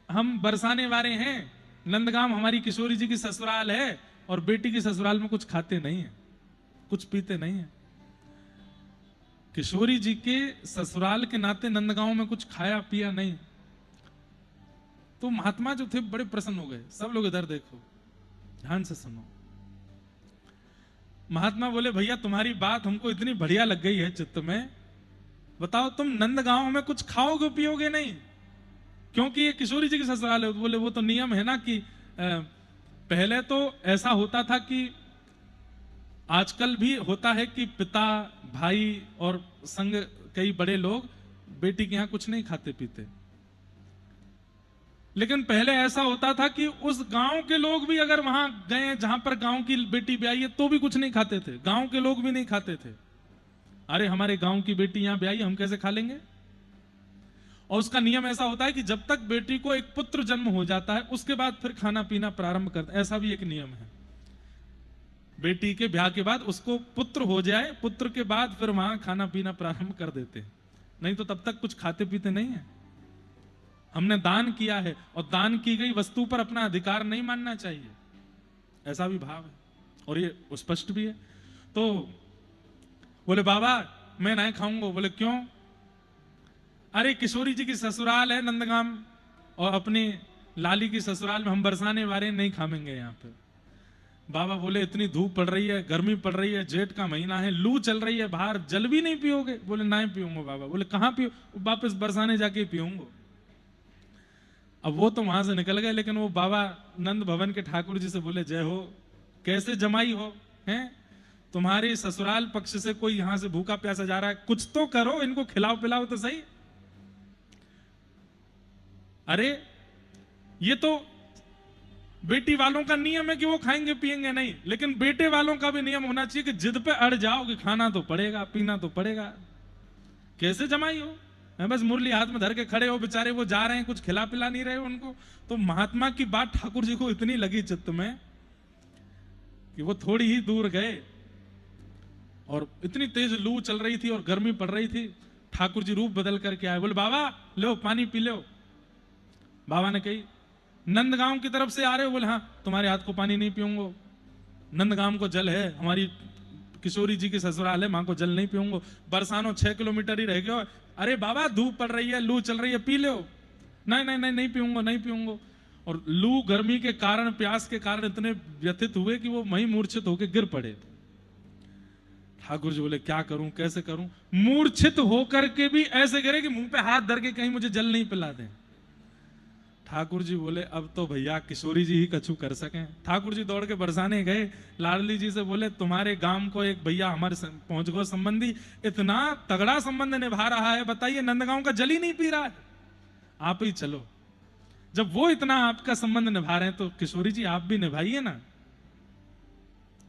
हम बरसाने वाले हैं, नंदगांव हमारी किशोरी जी की ससुराल है, और बेटी की ससुराल में कुछ खाते नहीं है, कुछ पीते नहीं है। किशोरी जी के ससुराल के नाते नंदगांव में कुछ खाया पिया नहीं। तो महात्मा जो थे बड़े प्रसन्न हो गए। सब लोग इधर देखो, ध्यान से सुनो। महात्मा बोले भैया तुम्हारी बात हमको इतनी बढ़िया लग गई है चित्त में, बताओ तुम नंदगांव में कुछ खाओगे पियोगे नहीं? क्योंकि ये किशोरी जी की ससुराल है। बोले वो तो नियम है ना कि पहले तो ऐसा होता था कि आजकल भी होता है कि पिता भाई और संग कई बड़े लोग बेटी के यहां कुछ नहीं खाते पीते। लेकिन पहले ऐसा होता था कि उस गांव के लोग भी अगर वहां गए जहां पर गांव की बेटी ब्याई है तो भी कुछ नहीं खाते थे, गांव के लोग भी नहीं खाते थे। अरे हमारे गांव की बेटी यहां ब्याई, हम कैसे खा लेंगे? और उसका नियम ऐसा होता है कि जब तक बेटी को एक पुत्र जन्म हो जाता है उसके बाद फिर खाना पीना प्रारंभ करते, ऐसा भी एक नियम है। बेटी के ब्याह के बाद उसको पुत्र हो जाए, पुत्र के बाद फिर वहां खाना पीना प्रारंभ कर देते हैं, नहीं तो तब तक कुछ खाते पीते नहीं है। हमने दान किया है और दान की गई वस्तु पर अपना अधिकार नहीं मानना चाहिए, ऐसा भी भाव है और ये स्पष्ट भी है। तो बोले बाबा मैं नहीं खाऊंगा। बोले क्यों? अरे किशोरी जी की ससुराल है नंदगाम और अपनी लाली की ससुराल में हम बरसाने वाले नहीं खाएंगे यहाँ पे। बाबा बोले इतनी धूप पड़ रही है, गर्मी पड़ रही है, जेठ का महीना है, लू चल रही है बाहर, जल भी नहीं पियोगे? बोले नहीं पीऊंगा बाबा। बोले कहाँ पियो? वापस बरसाने जाके पीऊंगा। अब वो तो वहां से निकल गए, लेकिन वो बाबा नंद भवन के ठाकुर जी से बोले जय हो, कैसे जमाई हो हैं? तुम्हारे ससुराल पक्ष से कोई यहां से भूखा प्यासा जा रहा है, कुछ तो करो, इनको खिलाओ पिलाओ तो सही। अरे ये तो बेटी वालों का नियम है कि वो खाएंगे पिएंगे नहीं, लेकिन बेटे वालों का भी नियम होना चाहिए कि जिद पे अड़ जाओ कि खाना तो पड़ेगा, पीना तो पड़ेगा। कैसे जमाई हो? मैं बस मुरली हाथ में धर के खड़े हो, बेचारे वो जा रहे हैं, कुछ खिला पिला नहीं रहे हो उनको। तो महात्मा की बात ठाकुर जी को इतनी लगी चित्त में कि वो थोड़ी ही दूर गए और इतनी तेज लू चल रही थी और गर्मी पड़ रही थी। ठाकुर जी रूप बदल करके आए, बोले बाबा लो पानी पी लो। बाबा ने कही नंदगांव की तरफ से आ रहे हो? बोले हाँ। तुम्हारे हाथ को पानी नहीं पीऊंगा, नंदगांव को जल है, हमारी किशोरी जी की ससुराल है, मां को जल नहीं पीऊंगा। बरसानो 6 किलोमीटर ही रह गए। अरे बाबा धूप पड़ रही है, लू चल रही है, पी लो। नहीं नहीं नहीं नहीं पीऊंगा, नहीं पीऊंगा। और लू गर्मी के कारण, प्यास के कारण इतने व्यथित हुए कि वो वहीं मूर्छित होकर गिर पड़े। ठाकुर जी बोले क्या करूं, कैसे करूं? मूर्छित होकर के भी ऐसे गिरे कि मुंह पे हाथ धर के कहीं मुझे जल नहीं पिला दें। ठाकुर जी बोले अब तो भैया किशोरी जी ही कछु कर सकें। ठाकुर जी दौड़ के बरसाने गए, लाडली जी से बोले तुम्हारे गांव को एक भैया हमारे पहुंच गो संबंधी इतना तगड़ा संबंध निभा रहा है, बताइए नंदगांव का जल ही नहीं पी रहा है, आप ही चलो। जब वो इतना आपका संबंध निभा रहे हैं तो किशोरी जी आप भी निभाइए ना,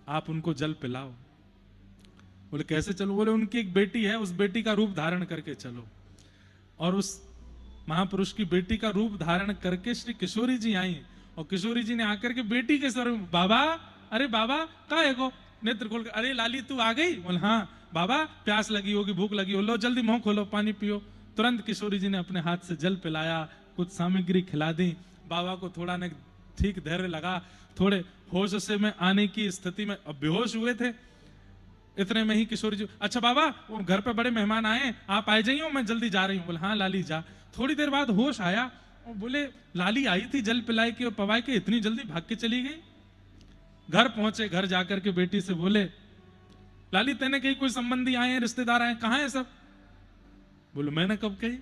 आप उनको जल पिलाओ। बोले कैसे चलो? बोले उनकी एक बेटी है, उस बेटी का रूप धारण करके चलो। और उस महापुरुष की बेटी का रूप धारण करके श्री किशोरी जी आई और किशोरी जी ने आकर के बेटी के सर बाबा, अरे बाबा कहाँ है को? नेत्र खोल कर, अरे लाली तू आ गई? बोले हाँ। बाबा प्यास लगी होगी, भूख लगी हो, लो जल्दी मुंह खोलो, पानी पियो। तुरंत किशोरी जी ने अपने हाथ से जल पिलाया, कुछ सामग्री खिला दी। बाबा को थोड़ा ने ठीक धैर्य लगा, थोड़े होश से में आने की स्थिति में अब बेहोश हुए थे। इतने में ही किशोरी जी, अच्छा बाबा वो घर पे बड़े मेहमान आए, आप आ जाइए, मैं जल्दी जा रही हूँ। बोले हाँ लाली जा। थोड़ी देर बाद होश आया और बोले लाली आई थी जल पिलाई के और पवाई के, इतनी जल्दी भाग के चली गई। घर पहुंचे, घर जाकर के बेटी से बोले लाली तेने कही कोई संबंधी आए हैं, रिश्तेदार आए, कहाँ है सब? बोले मैंने कब कही?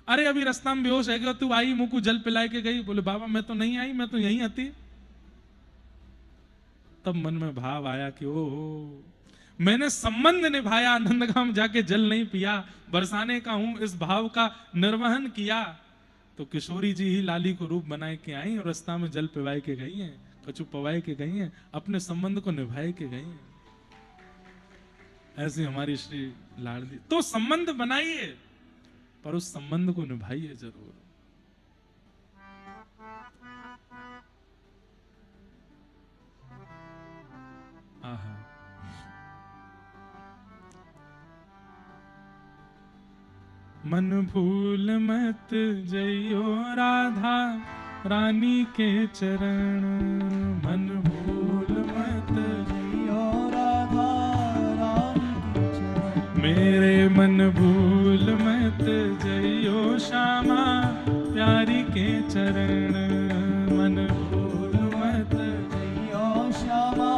अरे अभी रास्ता में बेहोश है गया, तू आई मुंह को जल पिलाई के गई। बोले बाबा मैं तो नहीं आई, मैं तो यहीं आती। तब मन में भाव आया कि ओहो मैंने संबंध निभाया, नंदगांव जाके जल नहीं पिया, बरसाने का हूं, इस भाव का निर्वहन किया। तो किशोरी जी ही लाली को रूप बनाए के आई और रास्ता में जल पिवाए के गई हैं, कछु पवाए के गई हैं, अपने संबंध को निभाए के गई हैं। ऐसी हमारी श्री लाडली। तो संबंध बनाइए पर उस संबंध को निभाइए जरूर। आहा मन भूल मत जइयो राधा रानी के चरण, मन भूल मत जइयो राधा रानी के चरण। मेरे मन भूल मत जइयो श्यामा प्यारी के चरण, मन भूल मत जइयो श्यामा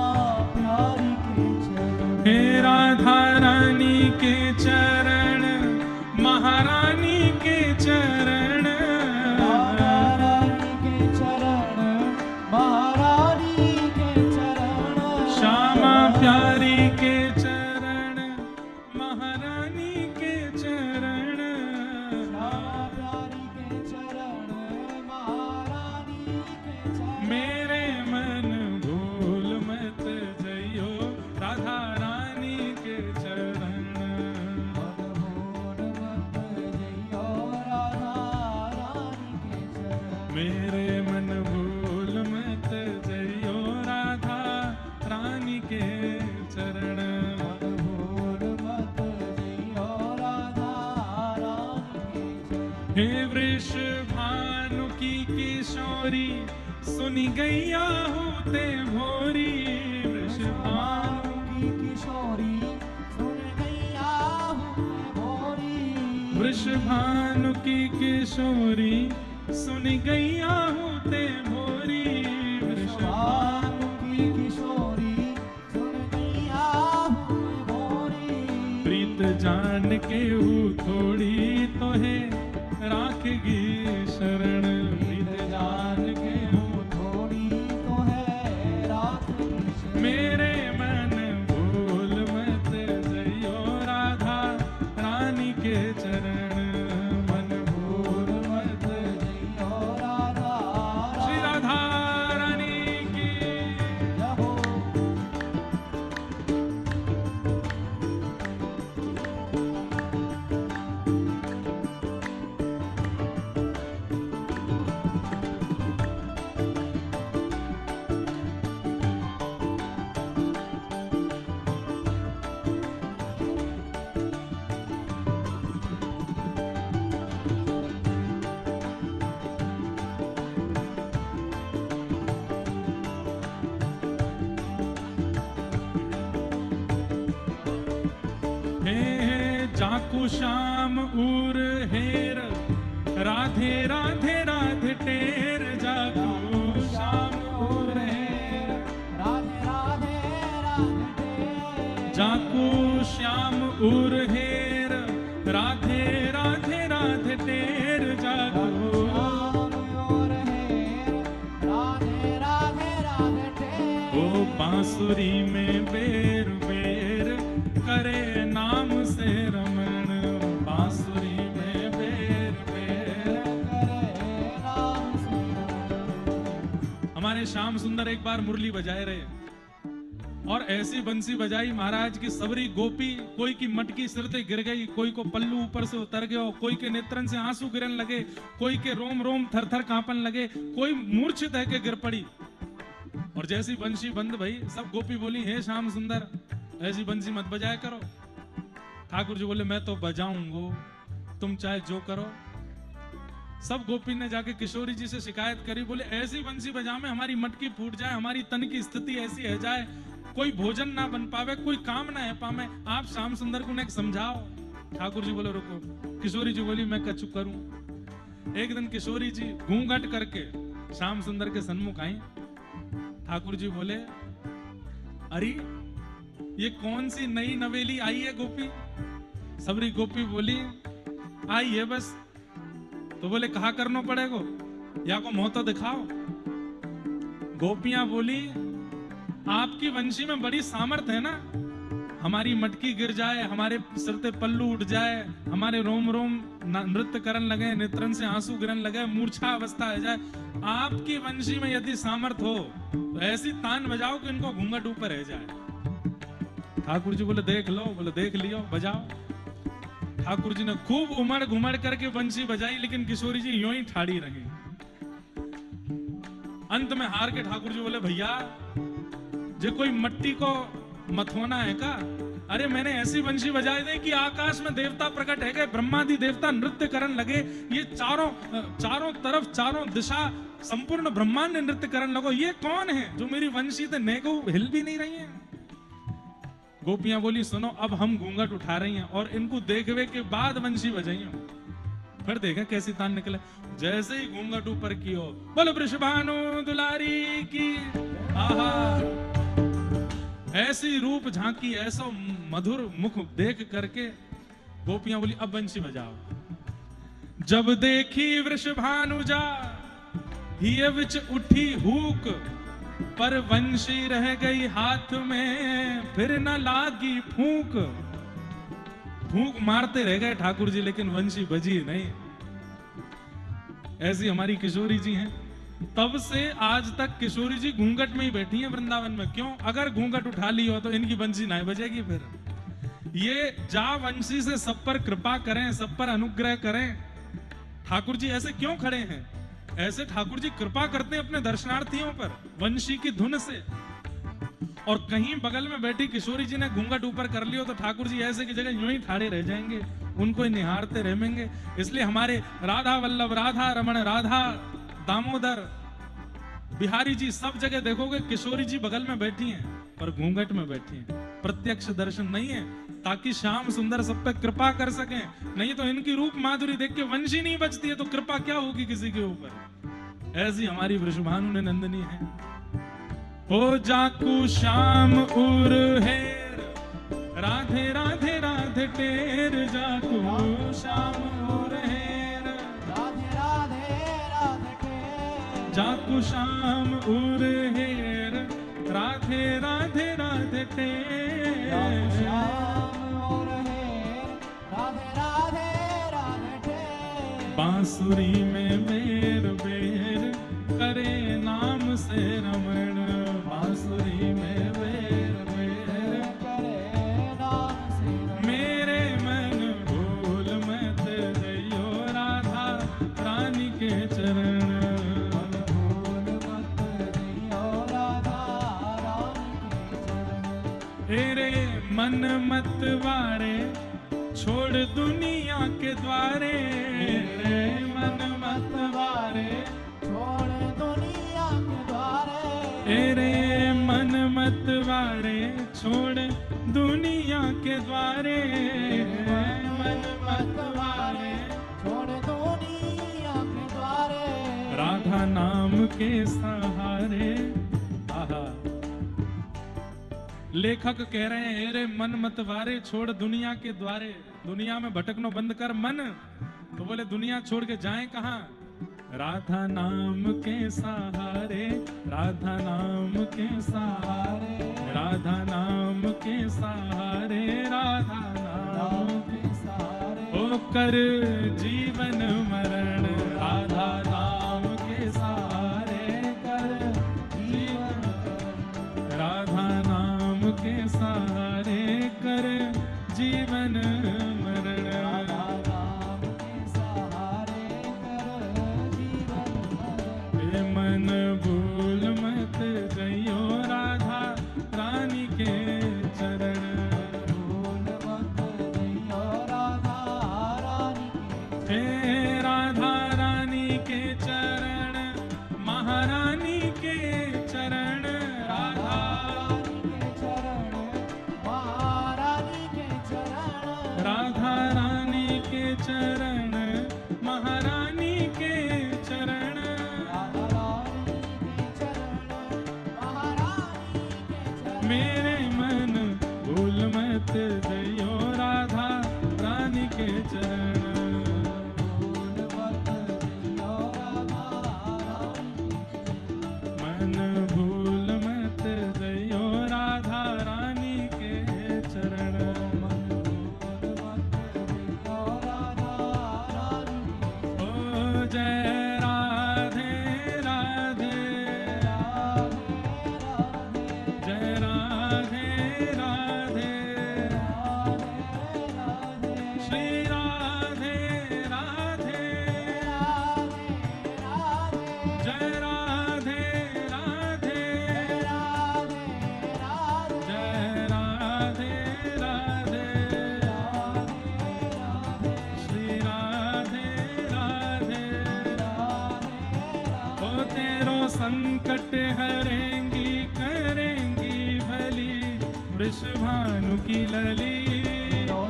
प्यारी के चरण। हे राधा रानी के चरण, महारानी के चरण, राधा रानी के चरण, महारानी के चरण। श्यामा प्यारी के चरण, महारानी के चरण, श्यामा प्यारी के चरण, महारानी के चरण। मेरे मन भूल मत जइयो राधा रानी के चरण, मेरे मन भूल मत जइयो राधा रानी के वृषभानु की किशोरी सुनी गैया होते भोरी। वृषभानु की किशोरी सुन गैया होते भोरी। वृषभानु की किशोरी सुनी गैया होते भोरी। वृषभानु की किशोरी सुन गैया होते भोरी। प्रीत जान के हूँ थोड़ी तो है राखेगी शरण। प्रीत जान के हूँ थोड़ी तो है राखेगी शरण। मेरे मन भूल मत जइयो राधा रानी के चरण। मन भूल मत जइयो राधा श्री राधा रानी की। जय हो। जाकू श्याम उर हेर राधे राधे राधे टेर। जाकू श्याम उर हेर राधे राधे राधे टेर। जाकू श्याम उर हेर राधे राधे राधे टेर। जाकू और हेर राधे राधे राधे टेर। ओ बांसुरी में बेर बेर करे नाम से रमण। बांसुरी में बेर बेर करे नाम से रमण। हमारे श्याम सुंदर एक बार मुरली बजाए रहे और ऐसी बंसी बजाई महाराज की सबरी गोपी कोई की मटकी सिर से गिर गई, कोई को पल्लू ऊपर से उतर गया, कोई के नेत्रन से आंसू गिरने लगे, कोई के रोम रोम थर थर कांपन लगे, कोई मूर्छित है के गिर पड़ी। और जैसी बंसी बंद भई सब गोपी बोली हे श्याम सुंदर ऐसी बंसी मत बजाया करो। ठाकुर जी बोले मैं तो बजाऊंगा तुम चाहे जो करो। सब गोपी ने जाके किशोरी जी से शिकायत करी, बोले ऐसी बंसी बजा में हमारी मटकी फूट जाए, हमारी तन की स्थिति ऐसी है जाए, कोई भोजन ना बन पावे, कोई काम ना है पावे, आप श्याम सुंदर को ने समझाओ। ठाकुर जी बोले रुको। किशोरी जी बोली मैं कछु करूं। एक दिन किशोरी जी घूंघट करके श्याम सुंदर के सन्मुख आई। ठाकुर जी बोले अरे ये कौन सी नई नवेली आई है गोपी। सबरी गोपी बोली आई है बस। तो बोले कहा करना पड़ेगा या को मुंह तो दिखाओ। गोपियां बोली आपकी वंशी में बड़ी सामर्थ्य है ना, हमारी मटकी गिर जाए, हमारे सिर पे पल्लू उठ जाए, हमारे रोम रोम नृत्य करन लगे, नेत्रन से आंसू गिरन लगे, मूर्छा अवस्था आ जाए, आपकी वंशी में यदि सामर्थ्य हो तो ऐसी तान बजाओ कि इनको घूंघट ऊपर रह जाए। ठाकुर जी बोले देख लो। बोले देख लियो बजाओ। ठाकुर जी ने खूब उमड़ घुमड़ करके बंसी बजाई, लेकिन किशोरी जी यूं ही ठाड़ी रही। अंत में हार के ठाकुर जी बोले भैया जे कोई मट्टी को मथोना है का। अरे मैंने ऐसी बंसी बजाई दे कि आकाश में देवता प्रकट है गए, ब्रह्मादि देवता नृत्य करन लगे, ये चारों तरफ चारों दिशा संपूर्ण ब्रह्मांड नृत्य करन लगो। ये कौन है जो मेरी वंशी से नेगो हिल भी नहीं रही है। गोपियां बोली सुनो अब हम घूंघट उठा रही हैं और इनको देखवे के बाद वंशी बजाइयो। फिर देखा कैसी तान निकले। जैसे ही घूंघट ऊपर की हो बोलो वृषभानु दुलारी की। आहा ऐसी रूप झांकी, ऐसा मधुर मुख देख करके गोपियां बोली अब बंशी बजाओ। जब देखी वृषभानु जा हिय विच उठी हुक, पर वंशी रह गई हाथ में फिर न लागी फूंक। फूंक मारते रह गए ठाकुर जी लेकिन वंशी बजी नहीं। ऐसी हमारी किशोरी जी हैं। तब से आज तक किशोरी जी घूंघट में ही बैठी हैं वृंदावन में। क्यों? अगर घूंघट उठा ली हो तो इनकी बंसी नहीं बजेगी। फिर ये जा वंशी से सब पर कृपा करें, सब पर अनुग्रह करें। ठाकुर जी ऐसे क्यों खड़े हैं? ऐसे ठाकुर जी कृपा करते हैं अपने दर्शनार्थियों पर वंशी की धुन से। और कहीं बगल में बैठी किशोरी जी ने घूंघट ऊपर कर लियो तो ठाकुर जी ऐसे की जगह यूं ही ठाड़े रह जाएंगे उनको ही निहारते रहेंगे। इसलिए हमारे राधा वल्लभ, राधा रमण, राधा दामोदर, बिहारी जी, सब जगह देखोगे किशोरी जी बगल में बैठी हैं पर घूंघट में बैठी हैं, प्रत्यक्ष दर्शन नहीं है, ताकि श्याम सुंदर सब पे कृपा कर सकें। नहीं तो इनकी रूप माधुरी देख के वंशी नहीं बचती है तो कृपा क्या होगी किसी के ऊपर। ऐसी हमारी वृषभानु ने नंदनी है। ओ जाकू श्याम उर हेर, राधे राधे राधे टेर, जाकू श्याम उर हेर, राधे राधे राधे टेर, जाकू श्याम उर हेर, राधे राधे राधे टेर, श्याम और हेर, राधे राधे राधे टेर, बांसुरी में बेर बेर करे नाम से रमण, बांसुरी में बेर बेर करे नाम से रमण। मेरे मन भूल मत जइयो राधा रानी के चरण, मन भूल मत जइयो राधा रानी के चरण। तेरे मन मत वारे छोड़ दुनिया के द्वारे, रे मन मत वारे छोड़ दुनिया के द्वारे, तेरे मन मत वारे छोड़ दुनिया के द्वारे, मन मत वारे छोड़ दुनिया के द्वारे, राधा नाम के सहारे। आहा, लेखक कह रहे हैं रे मन मत वारे छोड़ दुनिया के द्वारे, दुनिया में भटकनो बंद कर मन। तो बोले दुनिया छोड़ के जाएं कहां? राधा नाम के सहारे, राधा नाम के सहारे, राधा नाम के सहारे, राधा नाम के सहारे, ओ कर जीवन मरण, राधा नाम के सहारे कर जीवन, राधा नाम के सहारे कर जीवन मरण, राधा नाम के सहारे कर जीवन मरण। ए मन भूल मत जइयो राधा रानी के चरण, भूल मत जइयो राधा रानी के हे राधा रानी के चरण, महारानी के चरण, राधा रानी के चरण, महारानी के चरण, राधा रानी के चरण, महारानी के चरण, राधा रानी के चरण, महारानी के चरण। मेरे मन भूल मत जइयो राधा रानी के चरण, भूल मत जइयो राधा रानी के चरण। मन भूल मत जइयो राधा रानी के चरण। मन भूल मत जइयो राधा रानी के चरण। ओ जय राधे राधे, जय राधे राधे, श्री राधे राधे, जय राधे राधे, जय राधे राधे, श्री राधे राधे। ओ तेरो संकट हरेंगी करेंगी भली, वृषभानु की लली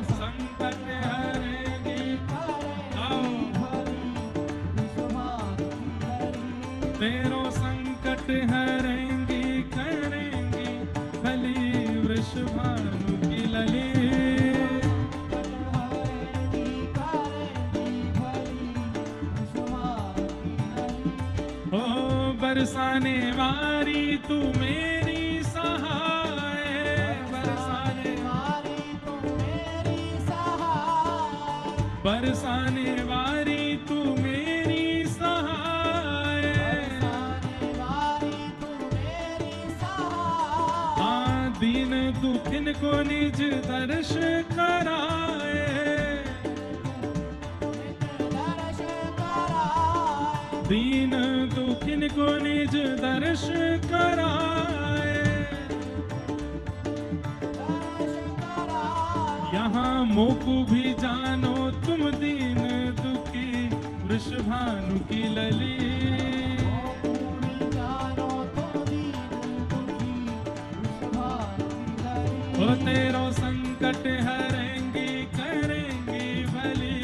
संकट हरेंगी। आओ तेरो संकट हरेंगी करेंगी भली, वृषभानु की लली। ओ बरसाने वारी तू मेरी सहाय, बरसाने बरसाने वारी तू मेरी सहाय, हाँ दीन दुखिन को निज दर्श कराए, दीन दुखिन को निज दर्श कराए। यहाँ मोकु भी जानो वृषभानु की लली। पूर्ण जानो तो दीन दुखी वृषभानु की लली। ओ तेरो संकट हरेंगी करेंगी भली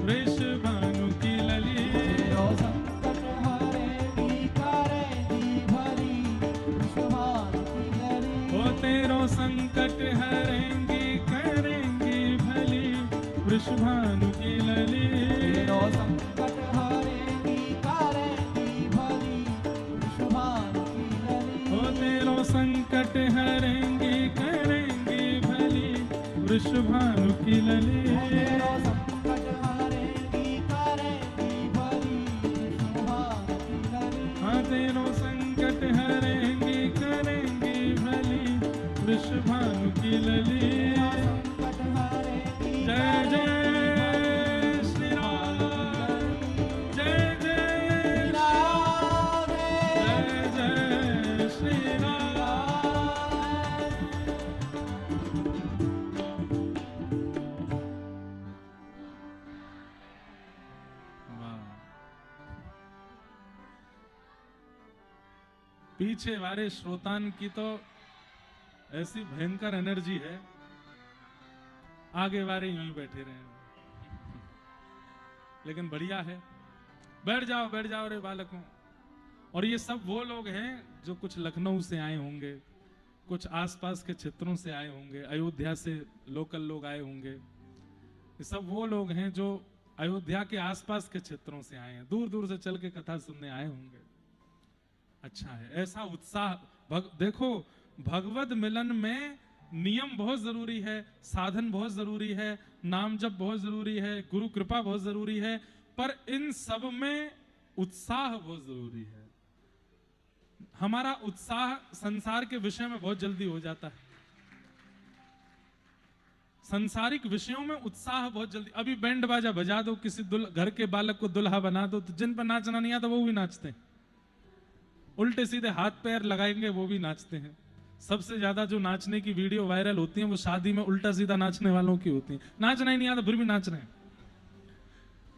वृषभानु की लली। तेरो संकट हरेंगी करेंगी भली वृषभानु की लली। ओ तेरो संकट हरेंगी करेंगी भली वृषभानु की लली। तेरो संकट हरेंगी करेंगी भली वृषभानु की लली। ओ तेरो संकट हरेंगी करेंगी भली वृषभानु की लली। तेरो संकट हरेंगी करेंगी भली वृषभानु की लली। हाँ तेरो संकट हरेंगी करेंगी भली वृषभानु की लली। संकट हरेंगी जय जय श्री राम, जय जय राधे जय जय श्री राम। वाह। पीछे वाले श्रोतान की तो ऐसी भयंकर एनर्जी है, आगे वाले यूं ही बैठे रहे। लेकिन बढ़िया है, बैठ जाओ रे बालकों। और ये सब वो लोग हैं जो कुछ लखनऊ से आए होंगे, कुछ आसपास के क्षेत्रों से आए होंगे, अयोध्या से लोकल लोग आए होंगे। ये सब वो लोग हैं जो अयोध्या के आसपास के क्षेत्रों से आए हैं, दूर दूर से चल के कथा सुनने आए होंगे। अच्छा है, ऐसा उत्साह। देखो, भगवत मिलन में नियम बहुत जरूरी है, साधन बहुत जरूरी है, नाम जप बहुत जरूरी है, गुरु कृपा बहुत जरूरी है, पर इन सब में उत्साह बहुत जरूरी है। हमारा उत्साह संसार के विषय में बहुत जल्दी हो जाता है। संसारिक विषयों में उत्साह बहुत जल्दी। अभी बैंड बाजा बजा दो, किसी घर के बालक को दुल्हा बना दो, तो जिन पर नाचना नहीं आता वो भी नाचते हैं। उल्टे सीधे हाथ पैर लगाएंगे वो भी नाचते हैं। सबसे ज्यादा जो नाचने की वीडियो वायरल होती है वो शादी में उल्टा सीधा नाचने वालों की होती है। नाचना ही नहीं आता फिर भी नाच रहे हैं।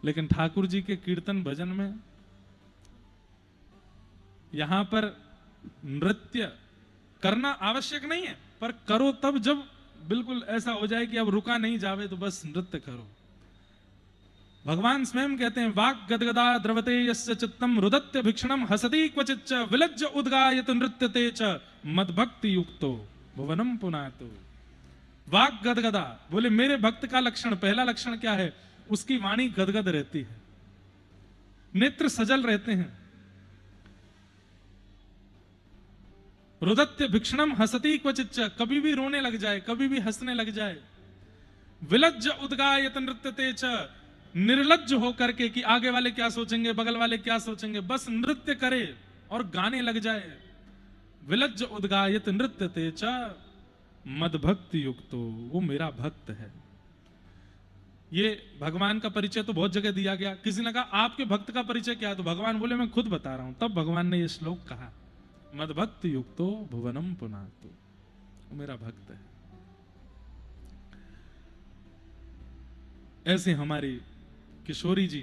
लेकिन ठाकुर जी के कीर्तन भजन में यहां पर नृत्य करना आवश्यक नहीं है, पर करो तब जब बिल्कुल ऐसा हो जाए कि अब रुका नहीं जावे, तो बस नृत्य करो। भगवान स्वयं कहते हैं, वाक् गदगदा द्रवते यस्य चित्तम रुदत्य भिक्षणम हसति क्वचित् च विलज्ज उद्गायत नृत्यते च मद्भक्ति युक्तो भुवनम पुनातो। वाक् गदगदा, बोले मेरे भक्त का लक्षण, पहला लक्षण क्या है? उसकी वाणी गदगद रहती है, नेत्र सजल रहते हैं। रुदत्य भिक्षणम हसति क्वचित् च, कभी भी रोने लग जाए, कभी भी हंसने लग जाए। विलज्ज उद्गायत नृत्यते च, निर्लज्ज होकर के कि आगे वाले क्या सोचेंगे, बगल वाले क्या सोचेंगे, बस नृत्य करे और गाने लग जाए। विलज्ज उद्गायत नृत्यते च मद्भक्ति युक्तो, वो मेरा भक्त है। ये भगवान का परिचय तो बहुत जगह दिया गया। किसी ने कहा आपके भक्त का परिचय क्या है, तो भगवान बोले मैं खुद बता रहा हूं। तब भगवान ने ये श्लोक कहा, मद्भक्ति युक्तो भुवनम पुनातो, वो मेरा भक्त है। ऐसे हमारी किशोरी जी,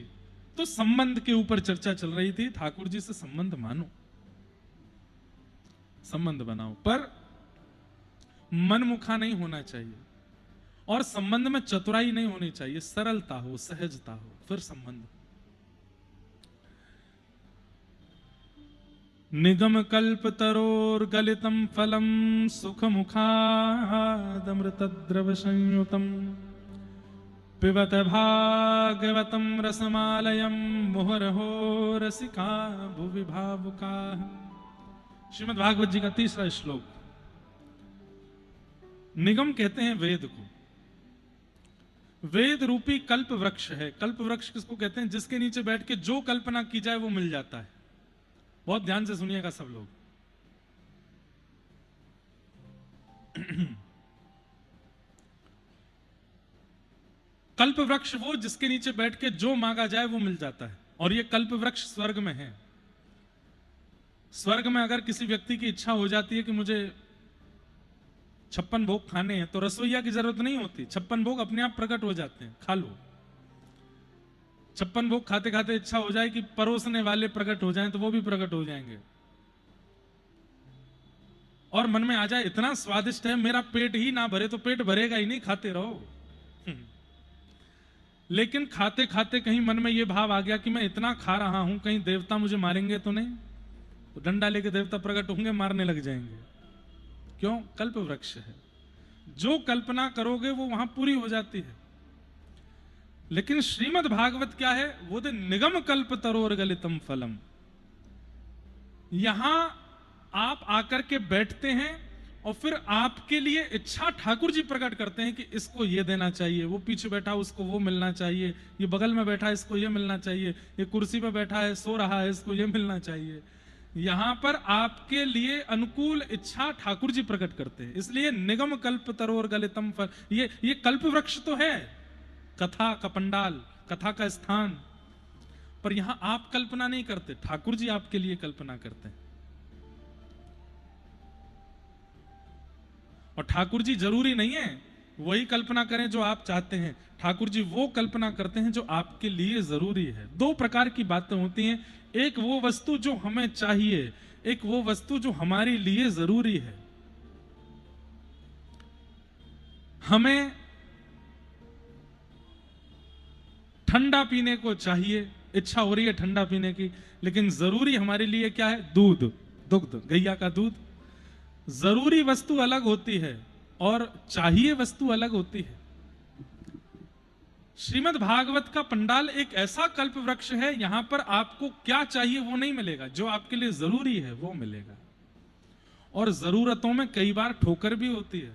तो संबंध के ऊपर चर्चा चल रही थी। ठाकुर जी से संबंध मानो, संबंध बनाओ, पर मनमुखा नहीं होना चाहिए और संबंध में चतुराई नहीं होनी चाहिए। सरलता हो, सहजता हो, फिर संबंध। निगम कल्प तरोर गलितम फलम सुख मुखादमृत द्रव संयुतम पिबत भागवतम रसमालयम मुहुरहो रसिका भुवि भावुका। श्रीमद् भागवत जी का तीसरा श्लोक। निगम कहते हैं वेद को। वेद रूपी कल्प वृक्ष है। कल्प वृक्ष किसको कहते हैं? जिसके नीचे बैठ के जो कल्पना की जाए वो मिल जाता है। बहुत ध्यान से सुनिएगा सब लोग। कल्प वृक्ष वो जिसके नीचे बैठ के जो मांगा जाए वो मिल जाता है। और ये कल्प वृक्ष स्वर्ग में है। स्वर्ग में अगर किसी व्यक्ति की इच्छा हो जाती है कि मुझे 56 भोग खाने हैं, तो रसोईया की जरूरत नहीं होती, 56 भोग अपने आप प्रकट हो जाते हैं, खा लो। 56 भोग खाते खाते इच्छा हो जाए कि परोसने वाले प्रकट हो जाएं तो वो भी प्रकट हो जाएंगे। और मन में आ जाए इतना स्वादिष्ट है, मेरा पेट ही ना भरे तो पेट भरेगा ही नहीं, खाते रहो। लेकिन खाते खाते कहीं मन में यह भाव आ गया कि मैं इतना खा रहा हूं, कहीं देवता मुझे मारेंगे तो नहीं, तो डंडा लेके देवता प्रकट होंगे, मारने लग जाएंगे। क्यों? कल्प वृक्ष है, जो कल्पना करोगे वो वहां पूरी हो जाती है। लेकिन श्रीमद् भागवत क्या है? वो दे निगम कल्प तरोर गलितम फलम। यहां आप आकर के बैठते हैं और फिर आपके लिए इच्छा ठाकुर जी प्रकट करते हैं कि इसको ये देना चाहिए, वो पीछे बैठा उसको वो मिलना चाहिए, ये बगल में बैठा इसको ये मिलना चाहिए, ये कुर्सी पे बैठा है सो रहा है इसको ये मिलना चाहिए। यहां पर आपके लिए अनुकूल इच्छा ठाकुर जी प्रकट करते हैं। इसलिए निगम कल्प तरोर गलितम फल, ये कल्प वृक्ष तो है, कथा का पंडाल, कथा का स्थान, पर यहां आप कल्पना नहीं करते, ठाकुर जी आपके लिए कल्पना करते हैं। और ठाकुर जी जरूरी नहीं है वही कल्पना करें जो आप चाहते हैं, ठाकुर जी वो कल्पना करते हैं जो आपके लिए जरूरी है। दो प्रकार की बातें होती हैं, एक वो वस्तु जो हमें चाहिए, एक वो वस्तु जो हमारे लिए जरूरी है। हमें ठंडा पीने को चाहिए, इच्छा हो रही है ठंडा पीने की, लेकिन जरूरी हमारे लिए क्या है? दूध, दुग्ध, गैया का दूध। जरूरी वस्तु अलग होती है और चाहिए वस्तु अलग होती है। श्रीमद् भागवत का पंडाल एक ऐसा कल्प वृक्ष है, यहां पर आपको क्या चाहिए वो नहीं मिलेगा, जो आपके लिए जरूरी है वो मिलेगा। और जरूरतों में कई बार ठोकर भी होती है,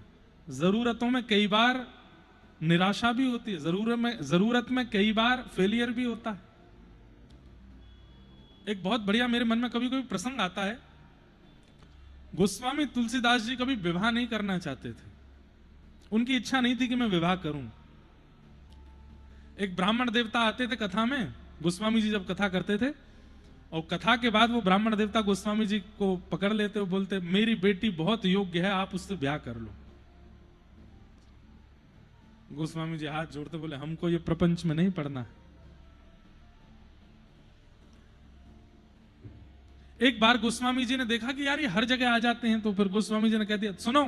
जरूरतों में कई बार निराशा भी होती है, जरूरत में कई बार फेलियर भी होता है। एक बहुत बढ़िया मेरे मन में कभी कभी प्रसंग आता है। गोस्वामी तुलसीदास जी कभी विवाह नहीं करना चाहते थे, उनकी इच्छा नहीं थी कि मैं विवाह करूं। एक ब्राह्मण देवता आते थे कथा में, गोस्वामी जी जब कथा करते थे, और कथा के बाद वो ब्राह्मण देवता गोस्वामी जी को पकड़ लेते, वो बोलते मेरी बेटी बहुत योग्य है, आप उससे ब्याह कर लो। गोस्वामी जी हाथ जोड़ते बोले हमको ये प्रपंच में नहीं पढ़ना है। एक बार गोस्वामी जी ने देखा कि यार ये हर जगह आ जाते हैं, तो फिर गोस्वामी जी ने कह दिया सुनो,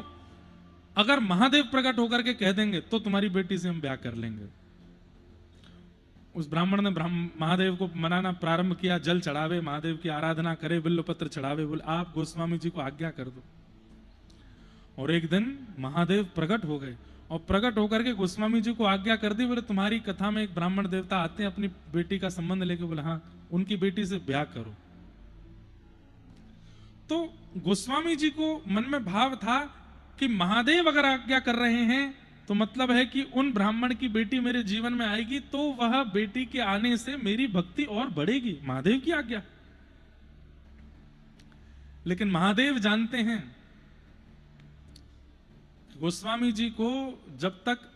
अगर महादेव प्रकट होकर के कह देंगे तो तुम्हारी बेटी से हम ब्याह कर लेंगे। उस ब्राह्मण ने महादेव को मनाना प्रारंभ किया, जल चढ़ावे, महादेव की आराधना करे, बिल्वपत्र चढ़ावे, बोले आप गोस्वामी जी को आज्ञा कर दो। और एक दिन महादेव प्रकट हो गए और प्रकट होकर के गोस्वामी जी को आज्ञा कर दी, बोले तुम्हारी कथा में एक ब्राह्मण देवता आते हैं अपनी बेटी का संबंध लेके, बोले हाँ उनकी बेटी से ब्याह करो। तो गोस्वामी जी को मन में भाव था कि महादेव अगर आज्ञा कर रहे हैं तो मतलब है कि उन ब्राह्मण की बेटी मेरे जीवन में आएगी, तो वह बेटी के आने से मेरी भक्ति और बढ़ेगी, महादेव की आज्ञा। लेकिन महादेव जानते हैं गोस्वामी जी को जब तक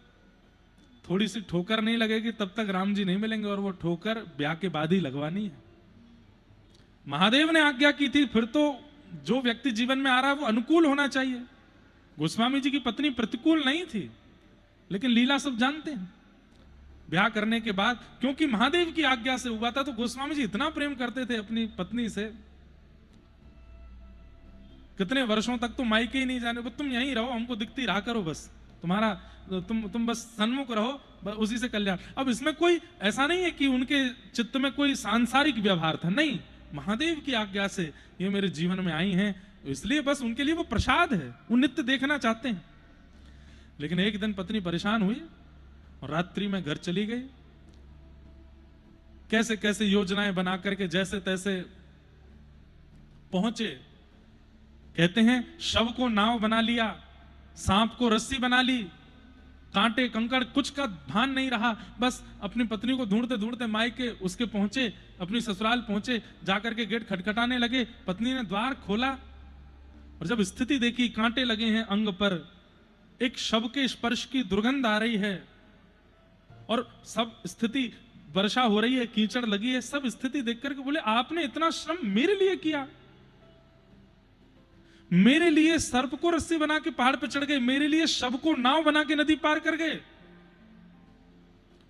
थोड़ी सी ठोकर नहीं लगेगी तब तक राम जी नहीं मिलेंगे, और वो ठोकर ब्याह के बाद ही लगवानी है। महादेव ने आज्ञा की थी, फिर तो जो व्यक्ति जीवन में आ रहा है वो अनुकूल होना चाहिए। गोस्वामी जी की पत्नी प्रतिकूल नहीं थी, लेकिन लीला सब जानते हैं। ब्याह करने के बाद क्योंकि महादेव की आज्ञा से हुआ था, तो गोस्वामी जी इतना प्रेम करते थे अपनी पत्नी से, कितने वर्षों तक तो मायके ही नहीं जाने, तुम यहीं रहो, हमको दिखती रहा करो, बस तुम्हारा तुम बस सन्मुख रहो, बस उसी से कल्याण। अब इसमें कोई ऐसा नहीं है कि उनके चित्त में कोई सांसारिक व्यवहार था, नहीं, महादेव की आज्ञा से ये मेरे जीवन में आई हैं, इसलिए बस उनके लिए वो प्रसाद है, वो नित्य देखना चाहते हैं। लेकिन एक दिन पत्नी परेशान हुई और रात्रि में घर चली गई, कैसे कैसे योजनाएं बना करके जैसे तैसे पहुंचे। कहते हैं शव को नाव बना लिया, सांप को रस्सी बना ली, कांटे कंकड़ कुछ का भान नहीं रहा, बस अपनी पत्नी को ढूंढते ढूंढते मायके उसके पहुंचे, अपनी ससुराल पहुंचे, जाकर के गेट खटखटाने लगे। पत्नी ने द्वार खोला और जब स्थिति देखी, कांटे लगे हैं अंग पर, एक शव के स्पर्श की दुर्गंध आ रही है, और सब स्थिति, वर्षा हो रही है, कीचड़ लगी है, सब स्थिति देख करके बोले आपने इतना श्रम मेरे लिए किया, मेरे लिए सर्प को रस्सी बना के पहाड़ पर चढ़ गए, मेरे लिए शव को नाव बना के नदी पार कर गए,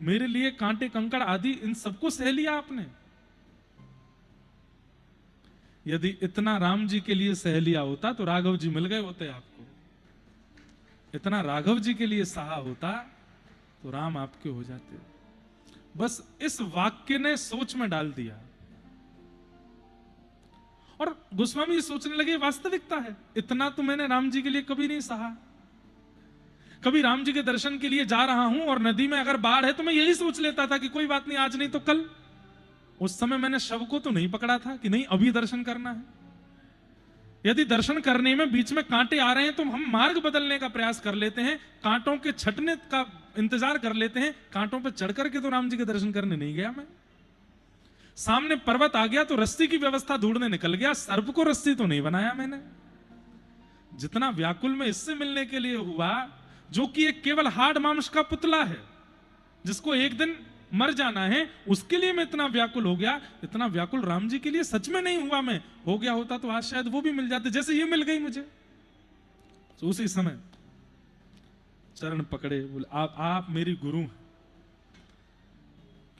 मेरे लिए कांटे कंकड़ आदि इन सबको सह लिया आपने। यदि इतना राम जी के लिए सह लिया होता तो राघव जी मिल गए होते आपको। इतना राघव जी के लिए सहा होता तो राम आपके हो जाते। बस इस वाक्य ने सोच में डाल दिया और गोस्वामी सोचने लगे वास्तविकता है, इतना तो मैंने राम जी के लिए कभी नहीं सहा। कभी राम जी के दर्शन के लिए जा रहा हूं और नदी में अगर बाढ़ है तो मैं यही सोच लेता था कि कोई बात नहीं, आज नहीं तो कल। उस समय मैंने शव को तो नहीं पकड़ा था कि नहीं अभी दर्शन करना है। यदि दर्शन करने में बीच में कांटे आ रहे हैं तो हम मार्ग बदलने का प्रयास कर लेते हैं, कांटों के छटने का इंतजार कर लेते हैं। कांटों पर चढ़ करके तो राम जी के दर्शन करने नहीं गया मैं। सामने पर्वत आ गया तो रस्सी की व्यवस्था ढूंढने निकल गया, सर्प को रस्सी तो नहीं बनाया मैंने। जितना व्याकुल में इससे मिलने के लिए हुआ जो कि एक केवल हाड़ मांस का पुतला है, जिसको एक दिन मर जाना है, उसके लिए मैं इतना व्याकुल हो गया। इतना व्याकुल राम जी के लिए सच में नहीं हुआ मैं। हो गया होता तो आज शायद वो भी मिल जाते जैसे ये मिल गई मुझे। तो उसी समय चरण पकड़े, बोले आप मेरी गुरु हैं,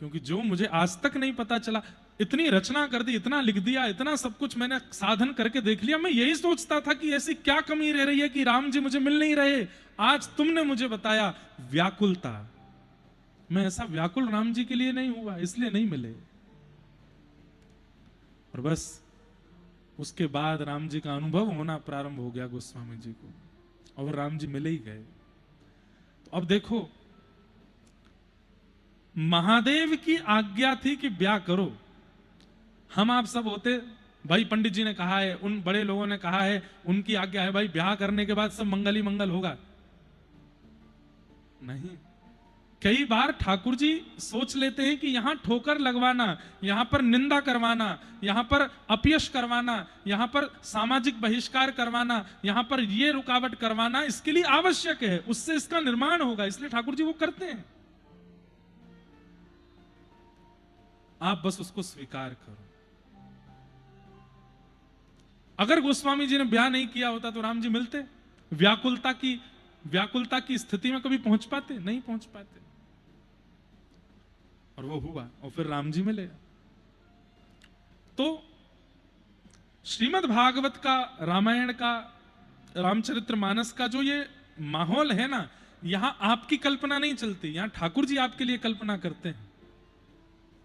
क्योंकि जो मुझे आज तक नहीं पता चला, इतनी रचना कर दी, इतना लिख दिया, इतना सब कुछ मैंने साधन करके देख लिया। मैं यही सोचता था कि ऐसी क्या कमी रह रही है कि राम जी मुझे मिल नहीं रहे। आज तुमने मुझे बताया व्याकुलता। मैं ऐसा व्याकुल राम जी के लिए नहीं हुआ, इसलिए नहीं मिले। और बस उसके बाद राम जी का अनुभव होना प्रारंभ हो गया गोस्वामी जी को, और राम जी मिले ही गए। तो अब देखो, महादेव की आज्ञा थी कि ब्याह करो। हम आप सब होते भाई, पंडित जी ने कहा है, उन बड़े लोगों ने कहा है, उनकी आज्ञा है, भाई ब्याह करने के बाद सब मंगल ही मंगल होगा। नहीं, कई बार ठाकुर जी सोच लेते हैं कि यहां ठोकर लगवाना, यहां पर निंदा करवाना, यहां पर अपयश करवाना, यहां पर सामाजिक बहिष्कार करवाना, यहां पर ये रुकावट करवाना इसके लिए आवश्यक है, उससे इसका निर्माण होगा, इसलिए ठाकुर जी वो करते हैं। आप बस उसको स्वीकार करो। अगर गोस्वामी जी ने ब्याह नहीं किया होता तो राम जी मिलते? व्याकुलता की स्थिति में कभी पहुंच पाते? नहीं पहुंच पाते। और वो हुआ, और फिर राम जी मिले। तो श्रीमद् भागवत का, रामायण का, रामचरितमानस का जो ये माहौल है ना, यहां आपकी कल्पना नहीं चलती, यहां ठाकुर जी आपके लिए कल्पना करते हैं।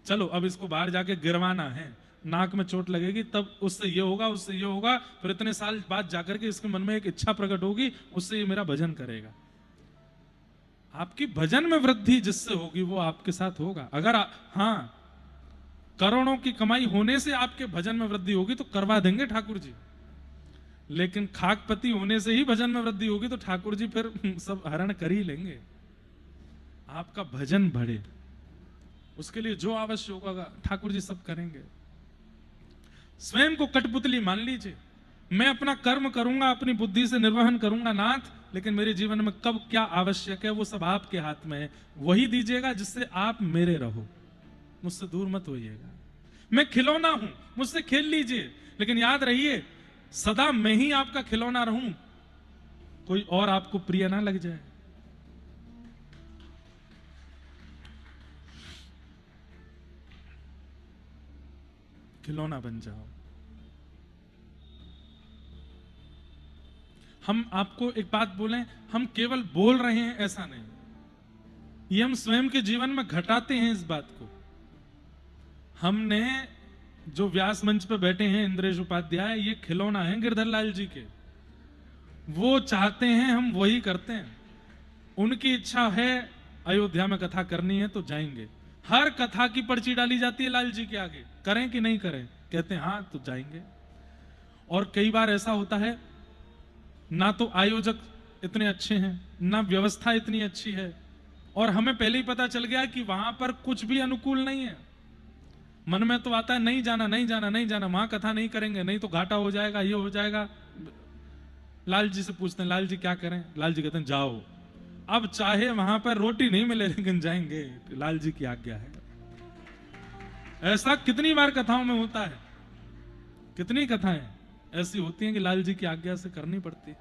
चलो अब इसको बाहर जाके गिरवाना है, नाक में चोट लगेगी, तब उससे ये होगा, उससे ये होगा, फिर इतने साल बाद जाकर के इसके मन में एक इच्छा प्रकट होगी, उससे ये मेरा भजन करेगा। आपकी भजन में वृद्धि जिससे होगी वो आपके साथ होगा। अगर हाँ, करोड़ों की कमाई होने से आपके भजन में वृद्धि होगी तो करवा देंगे ठाकुर जी, लेकिन खाकपति होने से ही भजन में वृद्धि होगी तो ठाकुर जी फिर सब हरण कर ही लेंगे। आपका भजन बढ़े, उसके लिए जो आवश्यक होगा ठाकुर जी सब करेंगे। स्वयं को कठपुतली मान लीजिए, मैं अपना कर्म करूंगा, अपनी बुद्धि से निर्वहन करूंगा नाथ, लेकिन मेरे जीवन में कब क्या आवश्यक है वो सब आपके हाथ में है। वही दीजिएगा जिससे आप मेरे रहो, मुझसे दूर मत होइएगा। मैं खिलौना हूं, मुझसे खेल लीजिए, लेकिन याद रहिए सदा मैं ही आपका खिलौना रहूं, कोई और आपको प्रिय ना लग जाए। खिलौना बन जाओ। हम आपको एक बात बोलें, हम केवल बोल रहे हैं ऐसा नहीं, ये हम स्वयं के जीवन में घटाते हैं इस बात को। हमने जो व्यास मंच पे बैठे हैं इंद्रेश उपाध्याय, ये खिलौना है गिरधर लाल जी के, वो चाहते हैं हम वही करते हैं। उनकी इच्छा है अयोध्या में कथा करनी है तो जाएंगे, हर कथा की पर्ची डाली जाती है लाल जी के आगे, करें कि नहीं करें, कहते हैं हाँ तो जाएंगे। और कई बार ऐसा होता है ना तो आयोजक इतने अच्छे हैं, ना व्यवस्था इतनी अच्छी है, और हमें पहले ही पता चल गया कि वहां पर कुछ भी अनुकूल नहीं है। मन में तो आता है नहीं जाना नहीं जाना नहीं जाना, वहां कथा नहीं करेंगे, नहीं तो घाटा हो जाएगा, ये हो जाएगा। लाल जी से पूछते हैं लाल जी क्या करें, लाल जी कहते हैं जाओ। अब चाहे वहां पर रोटी नहीं मिले लेकिन जाएंगे, लाल जी की आज्ञा है। ऐसा कितनी बार कथाओं में होता है, कितनी कथाएं ऐसी होती हैं कि लाल जी की आज्ञा से करनी पड़ती है।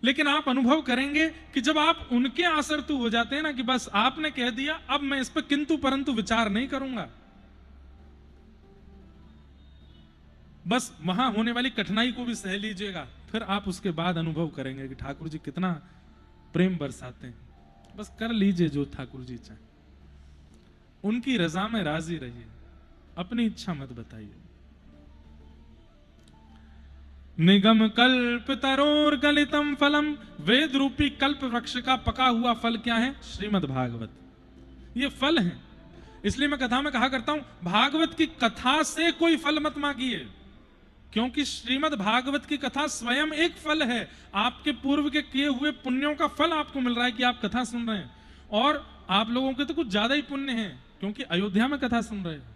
लेकिन आप अनुभव करेंगे कि जब आप उनके आसर्तु हो जाते हैं ना, कि बस आपने कह दिया, अब मैं इस पर किंतु परंतु विचार नहीं करूंगा, बस वहां होने वाली कठिनाई को भी सह लीजिएगा, फिर आप उसके बाद अनुभव करेंगे कि ठाकुर जी कितना प्रेम बरसाते हैं। बस कर लीजिए जो ठाकुर जी चाहे, उनकी रजा में राजी रहिए, अपनी इच्छा मत बताइए। निगम कल्प तरोर गलितम फलम, वेद रूपी कल्प वृक्ष का पका हुआ फल क्या है? श्रीमद् भागवत। ये फल है। इसलिए मैं कथा में कहा करता हूं, भागवत की कथा से कोई फल मत मांगिए, क्योंकि श्रीमद् भागवत की कथा स्वयं एक फल है। आपके पूर्व के किए हुए पुण्यों का फल आपको मिल रहा है कि आप कथा सुन रहे हैं। और आप लोगों के तो कुछ ज्यादा ही पुण्य है, क्योंकि अयोध्या में कथा सुन रहे हैं।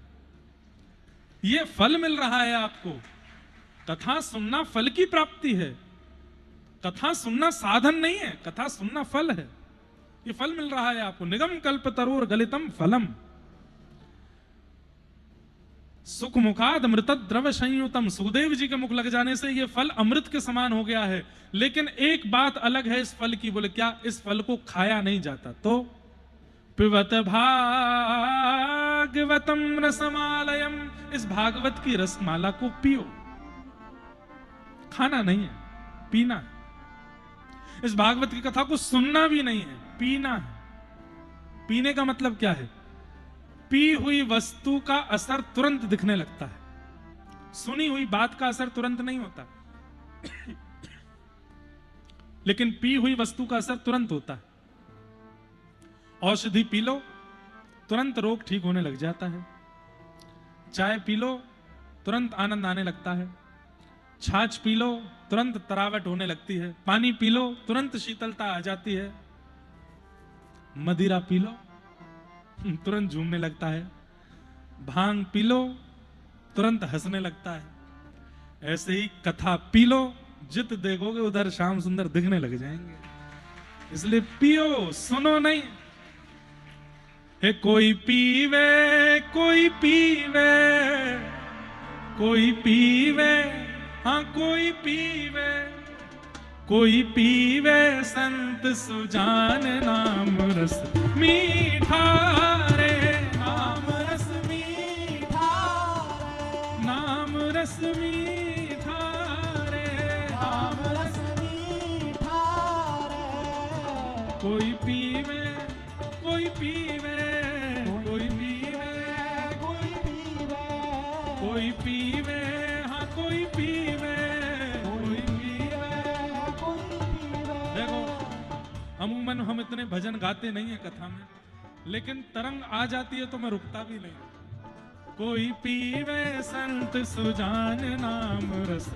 ये फल मिल रहा है आपको। कथा सुनना फल की प्राप्ति है, कथा सुनना साधन नहीं है, कथा सुनना फल है। ये फल मिल रहा है आपको। निगम कल्प तरोर गलितम फलम, सुख मुखाद अमृत द्रव संयुतम। सुखदेव जी के मुख लग जाने से ये फल अमृत के समान हो गया है। लेकिन एक बात अलग है इस फल की। बोले क्या? इस फल को खाया नहीं जाता। तो पिबत भागवतम रसमालयम, इस भागवत की रसमाला को पियो। खाना नहीं है, पीना है। इस भागवत की कथा को सुनना भी नहीं है, पीना है। पीने का मतलब क्या है? पी हुई वस्तु का असर तुरंत दिखने लगता है, सुनी हुई बात का असर तुरंत नहीं होता। लेकिन पी हुई वस्तु का असर तुरंत होता है। औषधि पी लो, तुरंत रोग ठीक होने लग जाता है। चाय पी लो, तुरंत आनंद आने लगता है। छाछ पी लो, तुरंत तरावट होने लगती है। पानी पी लो, तुरंत शीतलता आ जाती है। मदिरा पी लो, तुरंत झूमने लगता है। भांग पी लो, तुरंत हंसने लगता है। ऐसे ही कथा पी लो, जित देखोगे उधर श्याम सुंदर दिखने लग जाएंगे। इसलिए पियो, सुनो नहीं। हे कोई पीवे, कोई पीवे, कोई पीवे, हाँ कोई पीवे, कोई पीवे संत सुजान नाम रस मीठा रे, नाम रस मीठा रे, नाम रस मीठा रे, नाम रस मीठा रे। कोई पीवे, कोई पीवे, कोई पीवे, कोई पीवे, कोई पीवे, हाँ कोई पीवे, कोई पीवे, कोई पीवे। देखो अमूमन हम इतने भजन गाते नहीं है कथा में, लेकिन तरंग आ जाती है तो मैं रुकता भी नहीं। कोई पीवे संत सुजान नाम रस